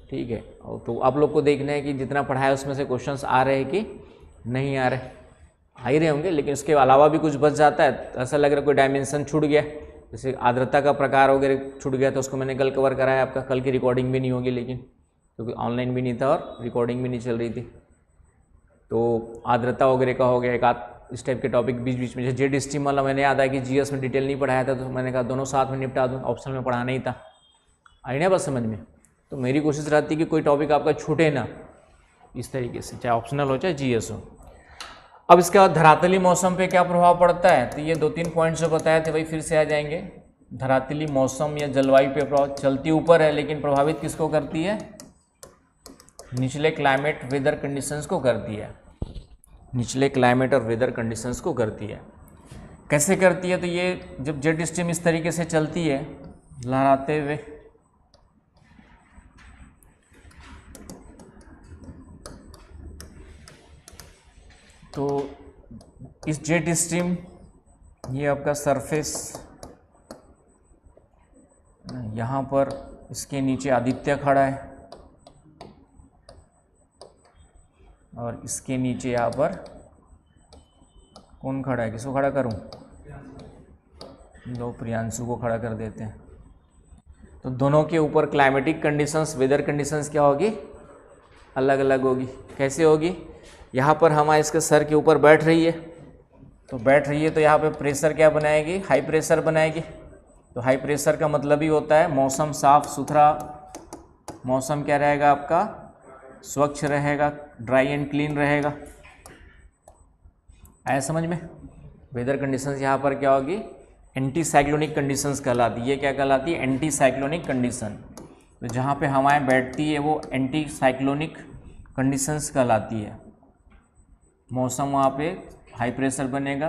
[SPEAKER 1] ठीक है। और तो आप लोग को देखना है कि जितना पढ़ाया उसमें से क्वेश्चंस आ रहे हैं कि नहीं आ रहे, आ ही रहे होंगे, लेकिन उसके अलावा भी कुछ बच जाता है, तो ऐसा लग रहा है कोई डायमेंशन छूट गया, जैसे आर्द्रता का प्रकार वगैरह छूट गया, तो उसको मैंने कल कवर कराया, आपका कल की रिकॉर्डिंग भी नहीं होगी, लेकिन क्योंकि ऑनलाइन भी नहीं था और रिकॉर्डिंग भी नहीं चल रही थी। तो आर्द्रता वगैरह का हो गया, एक आध इस टाइप के टॉपिक बीच बीच में। जैसे जेट स्ट्रीम वाला मैंने याद आया कि GS में डिटेल नहीं पढ़ाया था, तो मैंने कहा दोनों साथ में निपटा दूँ, ऑप्शन में पढ़ाना ही था, आई ना बस समझ में। तो मेरी कोशिश रहती है कि कोई टॉपिक आपका छूटे ना, इस तरीके से, चाहे ऑप्शनल हो चाहे GS हो। अब इसके बाद धरातली मौसम पे क्या प्रभाव पड़ता है, तो ये 2-3 पॉइंट्स जो बताए थे वही फिर से आ जाएंगे। धरातली मौसम या जलवायु पे प्रभाव, चलती ऊपर है लेकिन प्रभावित किसको करती है, निचले क्लाइमेट वेदर कंडीशंस को करती है, निचले क्लाइमेट और वेदर कंडीशंस को करती है। कैसे करती है, तो ये जब जेट स्ट्रीम इस तरीके से चलती है लहराते हुए, तो इस जेट स्ट्रीम, ये आपका सरफेस, यहाँ पर इसके नीचे आदित्य खड़ा है और इसके नीचे यहाँ पर कौन खड़ा है, किसको खड़ा करूँ, लो प्रियांशु को खड़ा कर देते हैं। तो दोनों के ऊपर क्लाइमेटिक कंडीशंस, वेदर कंडीशंस क्या होगी, अलग अलग होगी। कैसे होगी, यहाँ पर हमारे इसके सर के ऊपर बैठ रही है, तो यहाँ पे प्रेशर क्या बनाएगी, हाई प्रेशर बनाएगी। तो हाई प्रेशर का मतलब ही होता है मौसम साफ सुथरा, मौसम क्या रहेगा आपका, स्वच्छ रहेगा, ड्राई एंड क्लीन रहेगा। आया समझ में। वेदर कंडीशंस यहाँ पर क्या होगी, एंटी साइक्लोनिक कंडीशंस कहलाती है। ये क्या कहलाती है, एंटी साइक्लोनिक कंडीशन। तो जहाँ पे हवाएं बैठती है वो एंटी साइक्लोनिक कंडीशंस कहलाती है। मौसम वहाँ पे हाई प्रेशर बनेगा,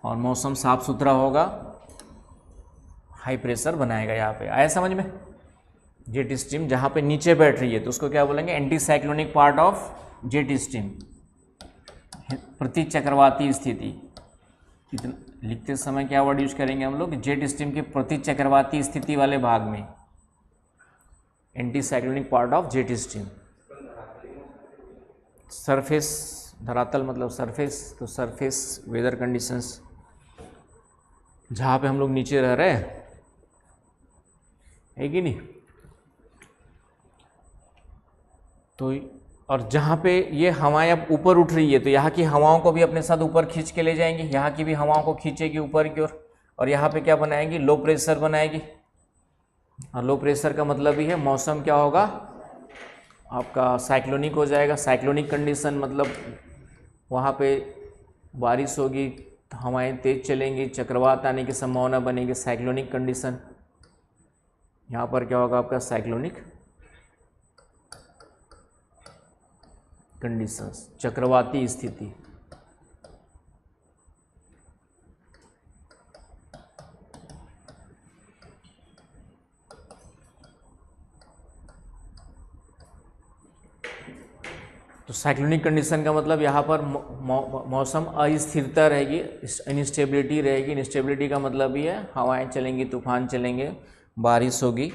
[SPEAKER 1] और मौसम साफ सुथरा होगा, हाई प्रेशर बनाएगा यहाँ पे। आया समझ में। जेट स्ट्रीम जहाँ पे नीचे बैठ रही है तो उसको क्या बोलेंगे, anti cyclonic part of jet stream, प्रति चक्रवाती स्थिति। लिखते समय क्या वर्ड यूज करेंगे हम लोग, जेट स्ट्रीम के प्रति चक्रवाती स्थिति वाले भाग में, anti cyclonic part of jet stream. Surface, धरातल मतलब सरफेस, तो सरफेस वेदर कंडीशंस, जहाँ पे हम लोग नीचे रह रहे हैं, है कि नहीं। तो और जहाँ पे ये हवाएं अब ऊपर उठ रही है तो यहाँ की हवाओं को भी अपने साथ ऊपर खींच के ले जाएंगी, यहाँ की भी हवाओं को खींचेगी ऊपर की ओर, और यहाँ पे क्या बनाएगी, लो प्रेशर बनाएगी। और लो प्रेशर का मतलब ही है मौसम क्या होगा आपका, साइक्लोनिक हो जाएगा। साइक्लोनिक कंडीशन मतलब वहाँ पे बारिश होगी, हवाएं तेज चलेंगी, चक्रवात आने की संभावना बनेगी, साइक्लोनिक कंडीशन। यहाँ पर क्या होगा आपका, साइक्लोनिक कंडीशंस, चक्रवाती स्थिति। तो साइक्लोनिक कंडीशन का मतलब यहाँ पर मौसम अस्थिरता रहेगी, इनस्टेबिलिटी रहेगी। इनस्टेबिलिटी का मतलब ही है हवाएं चलेंगी, तूफान चलेंगे, बारिश होगी,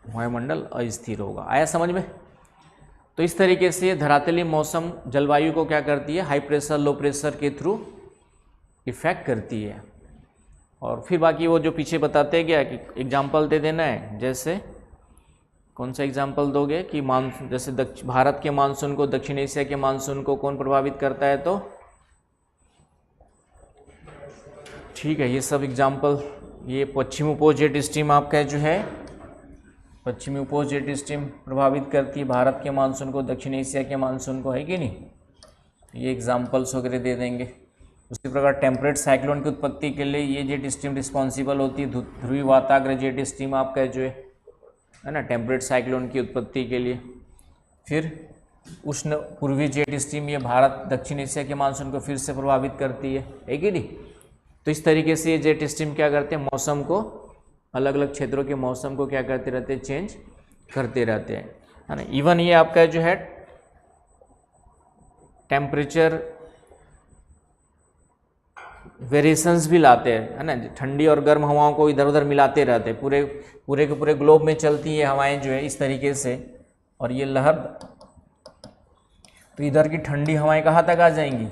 [SPEAKER 1] वायुमंडल अस्थिर होगा। आया समझ में। तो इस तरीके से धरातली मौसम जलवायु को क्या करती है, हाई प्रेशर लो प्रेशर के थ्रू इफेक्ट करती है। और फिर बाकी वो जो पीछे बताते हैं क्या कि एग्जाम्पल दे देना है, जैसे कौन सा एग्जाम्पल दोगे कि मानसून, जैसे भारत के मानसून को, दक्षिण एशिया के मानसून को कौन प्रभावित करता है, तो ठीक है ये सब एग्जाम्पल। ये पश्चिमी उपजेट स्ट्रीम आपका जो है, पश्चिमी उपजेट स्ट्रीम प्रभावित करती है भारत के मानसून को, दक्षिण एशिया के मानसून को, है कि नहीं। ये एग्जाम्पल्स वगैरह दे देंगे। उसी प्रकार टेम्परेट साइक्लोन की उत्पत्ति के लिए ये जेट स्ट्रीम रिस्पॉन्सिबल होती है। ध्रुवी वाताग्र जेट स्ट्रीम आपका जो है ना, टेम्परेट साइक्लोन की उत्पत्ति के लिए। फिर उष्ण पूर्वी जेट स्ट्रीम, ये भारत दक्षिण एशिया के मानसून को फिर से प्रभावित करती है कि नहीं। तो इस तरीके से ये जेट स्ट्रीम क्या करते हैं, मौसम को, अलग अलग क्षेत्रों के मौसम को क्या करते रहते हैं, चेंज करते रहते हैं, है ना। इवन ये आपका जो है टेम्परेचर वेरिएशंस भी लाते हैं, है ना। ठंडी और गर्म हवाओं को इधर उधर मिलाते रहते हैं, पूरे के पूरे ग्लोब में चलती है हवाएं जो है इस तरीके से। और ये लहर, तो इधर की ठंडी हवाएं कहाँ तक आ जाएंगी,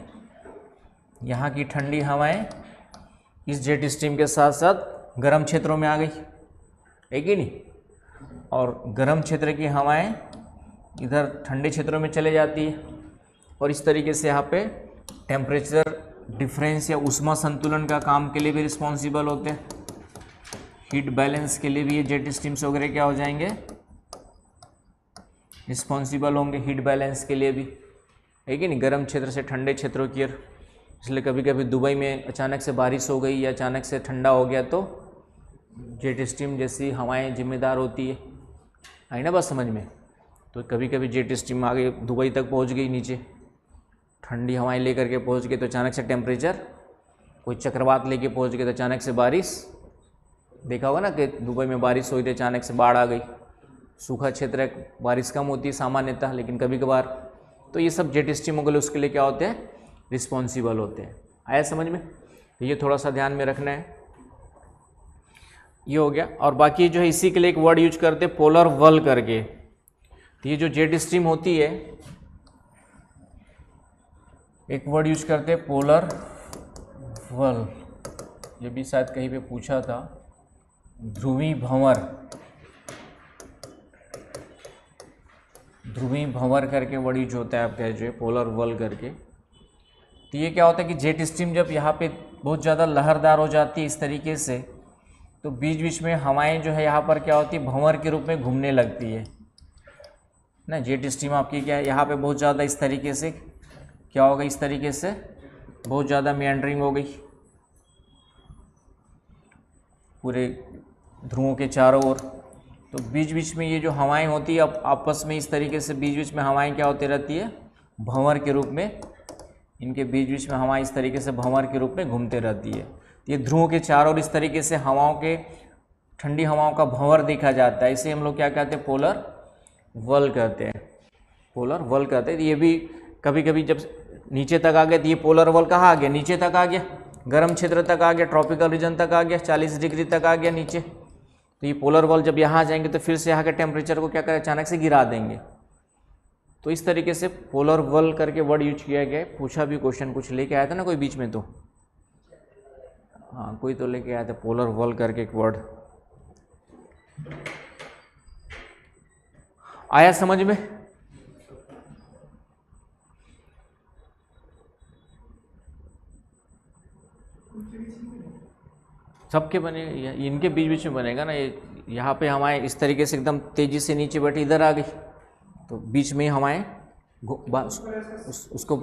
[SPEAKER 1] यहाँ की ठंडी हवाएं इस जेट स्ट्रीम के साथ साथ गर्म क्षेत्रों में आ गई, है कि नहीं। और गर्म क्षेत्र की हवाएं इधर ठंडे क्षेत्रों में चले जाती है, और इस तरीके से यहाँ पे टेम्परेचर डिफरेंस या ऊष्मा संतुलन का काम के लिए भी रिस्पॉन्सिबल होते हैं। हीट बैलेंस के लिए भी ये जेट स्ट्रीम्स वगैरह क्या हो जाएंगे, रिस्पॉन्सिबल होंगे हीट बैलेंस के लिए भी, है कि नहीं, गर्म क्षेत्र से ठंडे क्षेत्रों की ओर। इसलिए कभी कभी दुबई में अचानक से बारिश हो गई या अचानक से ठंडा हो गया तो जेट स्ट्रीम जैसी हवाएं जिम्मेदार होती है, आई ना बात समझ में। तो कभी कभी जेट स्ट्रीम आगे दुबई तक पहुंच गई, नीचे ठंडी हवाएं लेकर के पहुंच गई तो अचानक से टेम्परेचर, कोई चक्रवात लेके पहुंच गए तो अचानक से बारिश, देखा होगा ना कि दुबई में बारिश हुई थी अचानक से बाढ़ आ गई। सूखा क्षेत्र है, बारिश कम होती है सामान्यतः, लेकिन कभी कभार, तो ये सब जेट स्ट्रीम हो गए उसके लिए क्या होते हैं, रिस्पॉन्सिबल होते हैं। आया समझ में, तो ये थोड़ा सा ध्यान में रखना है, ये हो गया। और बाकी जो है इसी के लिए एक वर्ड यूज करते हैं पोलर वल करके। तो ये जो जेट स्ट्रीम होती है, एक वर्ड यूज करते हैं पोलर वल, ये भी शायद कहीं पे पूछा था, ध्रुवी भंवर, ध्रुवी भंवर करके वर्ड यूज होता है आपका जो है पोलर वल करके। तो ये क्या होता है कि जेट स्ट्रीम जब यहाँ पे बहुत ज़्यादा लहरदार हो जाती है इस तरीके से, तो बीच बीच में हवाएं जो है यहाँ पर क्या होती है, भंवर के रूप में घूमने लगती है ना। जेट स्ट्रीम आपकी क्या है, यहाँ पे बहुत ज़्यादा इस तरीके से क्या होगा, इस तरीके से बहुत ज़्यादा मेंडरिंग हो गई पूरे ध्रुवों के चारों ओर। तो बीच बीच में ये जो हवाएं होती है अब आपस में इस तरीके से बीच बीच में हवाएं क्या होती रहती है, भंवर के रूप में, इनके बीच बीच में हवाएं इस तरीके से भंवर के रूप में घूमते रहती है। ये ध्रुवों के चारों ओर इस तरीके से हवाओं के, ठंडी हवाओं का भंवर देखा जाता है, इसे हम लोग क्या कहते हैं, पोलर वल कहते हैं, पोलर वल कहते हैं। ये भी कभी कभी जब नीचे तक आ गया तो ये पोलर वल कहाँ आ गया, नीचे तक आ गया, गर्म क्षेत्र तक आ गया, ट्रॉपिकल रीजन तक आ गया, 40 डिग्री तक आ गया नीचे। तो ये पोलर वल जब यहाँ आ जाएंगे तो फिर से यहाँ के टेम्परेचर को क्या करें, अचानक से गिरा देंगे। तो इस तरीके से पोलर वल करके वर्ड यूज किया गया है। पूछा भी क्वेश्चन, कुछ लेके आया था ना कोई बीच में, तो हाँ कोई तो लेके आया था पोलर वल करके एक वर्ड, आया समझ में। सबके बने, इनके बीच बीच में बनेगा ना, ये यहाँ पे हवाएं इस तरीके से एकदम तेजी से नीचे बैठी इधर आ गई तो बीच में हवाएं उसको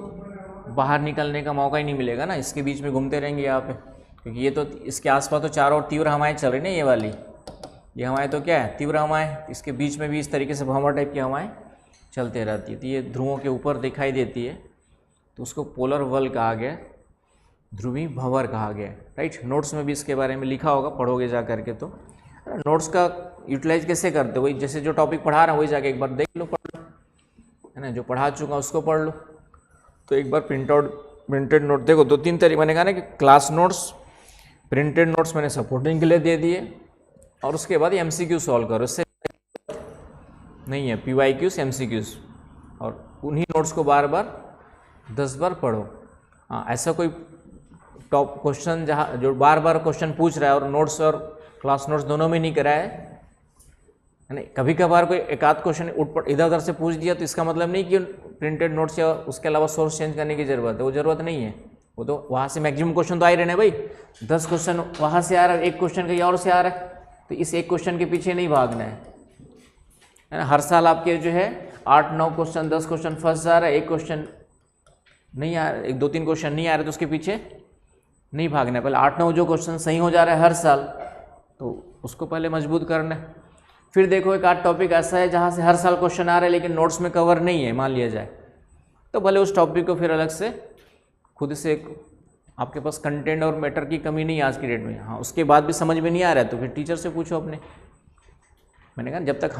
[SPEAKER 1] बाहर निकलने का मौका ही नहीं मिलेगा ना, इसके बीच में घूमते रहेंगे यहाँ पे, क्योंकि ये तो इसके आसपास तो चारों ओर तीव्र हवाएं चल रही ना, ये वाली, ये हवाएं तो क्या है, तीव्र हवाएं, इसके बीच में भी इस तरीके से भंवर टाइप की हवाएं चलते रहती है। तो ये ध्रुवों के ऊपर दिखाई देती है तो उसको पोलर वल कहा गया, ध्रुवी भंवर कहा गया, राइट। नोट्स में भी इसके बारे में लिखा होगा, पढ़ोगे जा करके। तो नोट्स का यूटिलाइज कैसे करते हो, वही जैसे जो टॉपिक पढ़ा रहा हूँ वही जाके एक बार देख लो, पढ़ लो, है ना, जो पढ़ा चुका उसको पढ़ लो। तो एक बार प्रिंटेड नोट देखो, 2-3 तरीके मैंने कहा ना कि क्लास नोट्स, प्रिंटेड नोट्स मैंने सपोर्टिंग के लिए दे दिए, और उसके बाद MCQ सॉल्व करो, इससे नहीं है PYQs MCQs, और उन्हीं नोट्स को बार बार 10 बार पढ़ो। हाँ, ऐसा कोई टॉप क्वेश्चन जहाँ जो बार बार क्वेश्चन पूछ रहा है और नोट्स और क्लास नोट्स दोनों में नहीं कराया है नहीं, कभी कभार कोई एक आध क्वेश्चन इधर उधर से पूछ दिया तो इसका मतलब नहीं कि प्रिंटेड नोट्स या उसके अलावा सोर्स चेंज करने की ज़रूरत है, वो ज़रूरत नहीं है। वो तो वहाँ से मैक्सिमम क्वेश्चन तो आ ही रहने भाई, 10 क्वेश्चन वहाँ से आ रहा है, एक क्वेश्चन कहीं और से आ रहा है, तो इस एक क्वेश्चन के पीछे नहीं भागना है ना। हर साल आपके जो है 8-9 क्वेश्चन 10 क्वेश्चन फंस जा रहा है, एक क्वेश्चन नहीं आ रहा, 1-2-3 क्वेश्चन नहीं आ रहे तो उसके पीछे नहीं भागना है। पहले 8-9 जो क्वेश्चन सही हो जा रहा है हर साल, तो उसको पहले मजबूत करना है। फिर देखो एक आध टॉपिक ऐसा है जहाँ से हर साल क्वेश्चन आ रहे हैं लेकिन नोट्स में कवर नहीं है, मान लिया जाए, तो भले उस टॉपिक को फिर अलग से खुद से, आपके पास कंटेंट और मैटर की कमी नहीं है आज की डेट में, हाँ उसके बाद भी समझ में नहीं आ रहा है तो फिर टीचर से पूछो अपने। मैंने कहा जब तक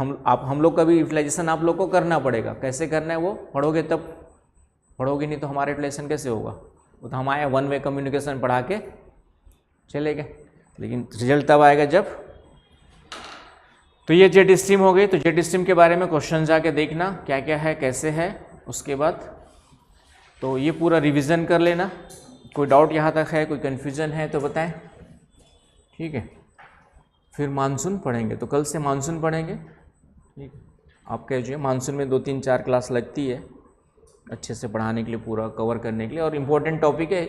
[SPEAKER 1] हम लोग का भी यूटिलाइजेशन आप लोग को करना पड़ेगा, कैसे करना है वो पढ़ोगे तब, पढ़ोगे नहीं तो हमारा यूटिलाइजेशन कैसे होगा। वो तो हम आए 1 वे कम्युनिकेशन पढ़ा के चले गए, लेकिन रिजल्ट तब आएगा जब। तो ये जेट स्ट्रीम हो गई। तो जेट स्ट्रीम के बारे में क्वेश्चन जाके देखना क्या क्या है कैसे है, उसके बाद तो ये पूरा रिवीजन कर लेना। कोई डाउट यहाँ तक है, कोई कन्फ्यूज़न है तो बताएं, ठीक है। फिर मानसून पढ़ेंगे, तो कल से मानसून पढ़ेंगे, ठीक है। आपके जो है मानसून में 2-3-4 क्लास लगती है अच्छे से पढ़ाने के लिए, पूरा कवर करने के लिए, और इम्पोर्टेंट टॉपिक है,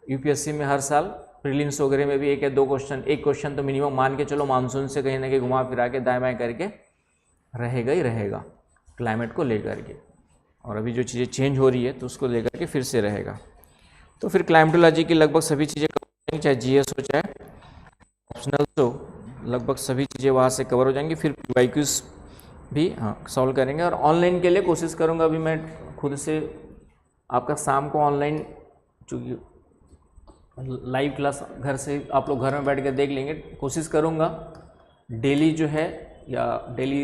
[SPEAKER 1] UPSC में हर साल प्रीलिम्स वगैरह में भी एक या दो क्वेश्चन, एक क्वेश्चन तो मिनिमम मान के चलो मानसून से कहीं ना कहीं घुमा फिरा के दाएं बाएं करके रहेगा ही रहेगा, क्लाइमेट को लेकर के। और अभी जो चीज़ें चेंज हो रही है तो उसको लेकर के फिर से रहेगा। तो फिर क्लाइमेटोलॉजी की लगभग सभी चीज़ें कवर हो जाएंगी, चाहे जीएस हो चाहे ऑप्शनल हो, लगभग सभी चीज़ें वहाँ से कवर हो जाएंगी। फिर वाईक्यूज भी सॉल्व करेंगे। और ऑनलाइन के लिए कोशिश करूँगा, अभी मैं खुद से आपका शाम को ऑनलाइन, चूँकि लाइव क्लास घर से आप लोग घर में बैठ कर देख लेंगे, कोशिश करूँगा डेली जो है, या डेली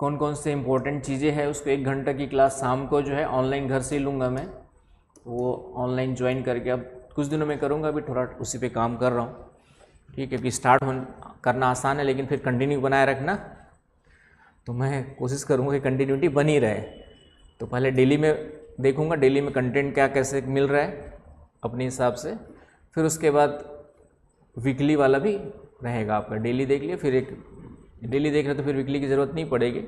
[SPEAKER 1] कौन कौन से इम्पोर्टेंट चीज़ें हैं उसको 1 घंटा की क्लास शाम को जो है ऑनलाइन घर से ही लूँगा मैं, वो ऑनलाइन ज्वाइन करके अब कुछ दिनों में करूँगा। अभी थोड़ा उसी पे काम कर रहा हूँ, ठीक है, कि स्टार्ट करना आसान है लेकिन फिर कंटिन्यू बनाए रखना, तो मैं कोशिश करूँगा कि कंटिन्यूटी बनी रहे। तो पहले डेली में देखूँगा डेली में कंटेंट क्या कैसे मिल रहा है अपने हिसाब से, फिर उसके बाद वीकली वाला भी रहेगा आपका। डेली देख लिया, फिर एक डेली देख रहे तो फिर वीकली की ज़रूरत नहीं पड़ेगी,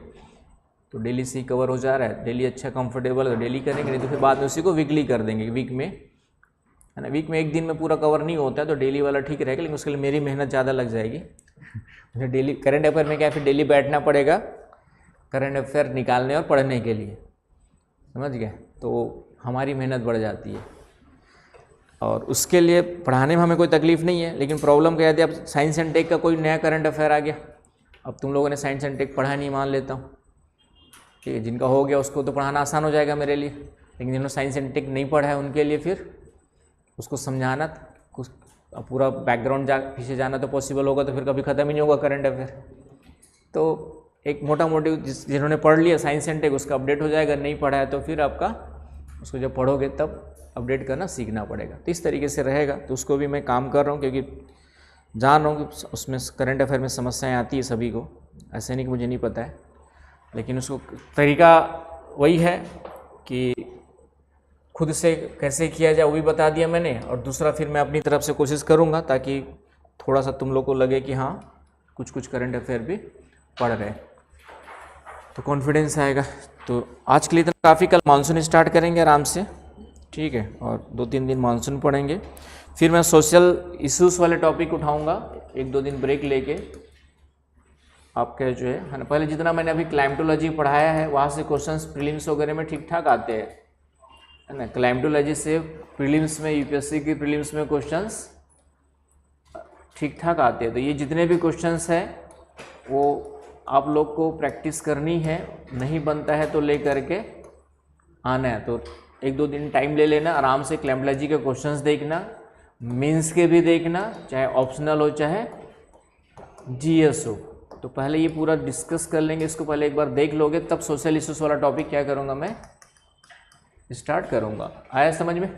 [SPEAKER 1] तो डेली से ही कवर हो जा रहा है। डेली अच्छा कंफर्टेबल है तो डेली करेंगे, नहीं तो फिर बाद में उसी को वीकली कर देंगे, वीक में, है ना। वीक में एक दिन में पूरा कवर नहीं होता है तो डेली वाला ठीक रहेगा, लेकिन उसके लिए मेरी मेहनत ज़्यादा लग जाएगी। मुझे डेली करंट अफेयर में क्या फिर डेली बैठना पड़ेगा करंट अफेयर निकालने और पढ़ने के लिए, समझ गए, तो हमारी मेहनत बढ़ जाती है। और उसके लिए पढ़ाने में हमें कोई तकलीफ़ नहीं है, लेकिन प्रॉब्लम क्या है, अब साइंस एंड टेक का कोई नया करंट अफेयर आ गया, अब तुम लोगों ने साइंस एंड टेक पढ़ा नहीं, मान लेता हूँ, ठीक है, जिनका हो गया उसको तो पढ़ाना आसान हो जाएगा मेरे लिए, लेकिन जिन्होंने साइंस एंड टेक नहीं पढ़ा है उनके लिए फिर उसको समझाना, कुछ पूरा बैकग्राउंड पीछे जाना तो पॉसिबल होगा, तो फिर कभी ख़त्म ही नहीं होगा करंट अफेयर। तो एक मोटा मोटी जिन्होंने पढ़ लिया साइंस एंड टेक उसका अपडेट हो जाएगा, नहीं पढ़ा है तो फिर आपका उसको जब पढ़ोगे तब अपडेट करना सीखना पड़ेगा। तो इस तरीके से रहेगा, तो उसको भी मैं काम कर रहा हूँ, क्योंकि जान रहा हूँ कि उसमें करंट अफेयर में समस्याएं आती है सभी को, ऐसे नहीं कि मुझे नहीं पता है, लेकिन उसको तरीका वही है कि खुद से कैसे किया जाए वो भी बता दिया मैंने, और दूसरा फिर मैं अपनी तरफ से कोशिश करूँगा ताकि थोड़ा सा तुम लोग को लगे कि हाँ कुछ कुछ करंट अफेयर भी पढ़ रहे, तो कॉन्फिडेंस आएगा। तो आज के लिए तो काफ़ी, कल मानसून स्टार्ट करेंगे आराम से, ठीक है, और 2-3 दिन मानसून पढ़ेंगे। फिर मैं सोशल इश्यूज़ वाले टॉपिक उठाऊंगा, 1-2 दिन ब्रेक लेके आपके जो है ना। पहले जितना मैंने अभी क्लाइमेटोलॉजी पढ़ाया है वहाँ से क्वेश्चंस प्रीलिम्स वगैरह में ठीक ठाक आते हैं, है ना। क्लाइमेटोलॉजी से प्रीलिम्स में, यूपीएससी की प्रीलिम्स में क्वेश्चंस ठीक ठाक आते हैं। तो ये जितने भी क्वेश्चंस हैं वो आप लोग को प्रैक्टिस करनी है, नहीं बनता है तो ले करके आना है। तो 1-2 दिन टाइम ले लेना, आराम से क्लाइमेटोलॉजी के क्वेश्चंस देखना, मेंस के भी देखना, चाहे ऑप्शनल हो चाहे जीएस हो। तो पहले ये पूरा डिस्कस कर लेंगे, इसको पहले एक बार देख लोगे, तब सोशल इश्यूज़ वाला टॉपिक क्या करूँगा मैं स्टार्ट करूँगा। आया समझ में?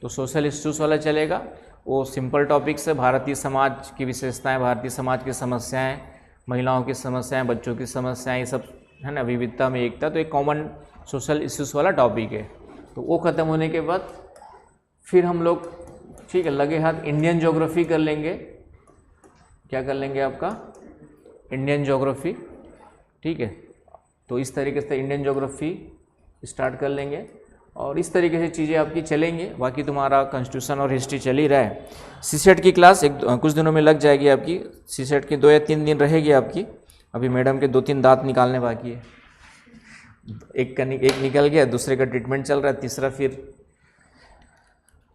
[SPEAKER 1] तो सोशल इश्यूज़ वाला चलेगा, वो सिंपल टॉपिक्स है, भारतीय समाज की विशेषताएं, भारतीय समाज की समस्याएं, महिलाओं की समस्याएं, बच्चों की समस्याएं, ये सब है ना, विविधता में एकता, तो एक कॉमन सोशल इश्यूज़ वाला टॉपिक है। तो वो ख़त्म होने के बाद फिर हम लोग, ठीक है, लगे हाथ इंडियन ज्योग्राफी कर लेंगे। क्या कर लेंगे आपका इंडियन ज्योग्राफी, ठीक है। तो इस तरीके से इंडियन ज्योग्राफी स्टार्ट कर लेंगे, और इस तरीके से चीज़ें आपकी चलेंगे। बाकी तुम्हारा कॉन्स्टिट्यूशन और हिस्ट्री चल ही रहा है। सीसेट की क्लास कुछ दिनों में लग जाएगी आपकी, सीसेट की 2 या 3 दिन रहेगी आपकी। अभी मैडम के 2-3 दांत निकालने बाकी है, एक निकल गया, दूसरे का ट्रीटमेंट चल रहा है, तीसरा फिर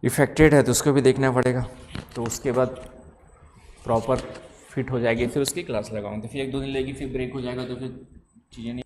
[SPEAKER 1] इफेक्टेड है तो उसको भी देखना पड़ेगा। तो उसके बाद प्रॉपर फिट हो जाएगी, फिर उसकी क्लास लगाऊंगी, फिर 1-2 दिन लेगी, फिर ब्रेक हो जाएगा, तो फिर चीज़ें नहीं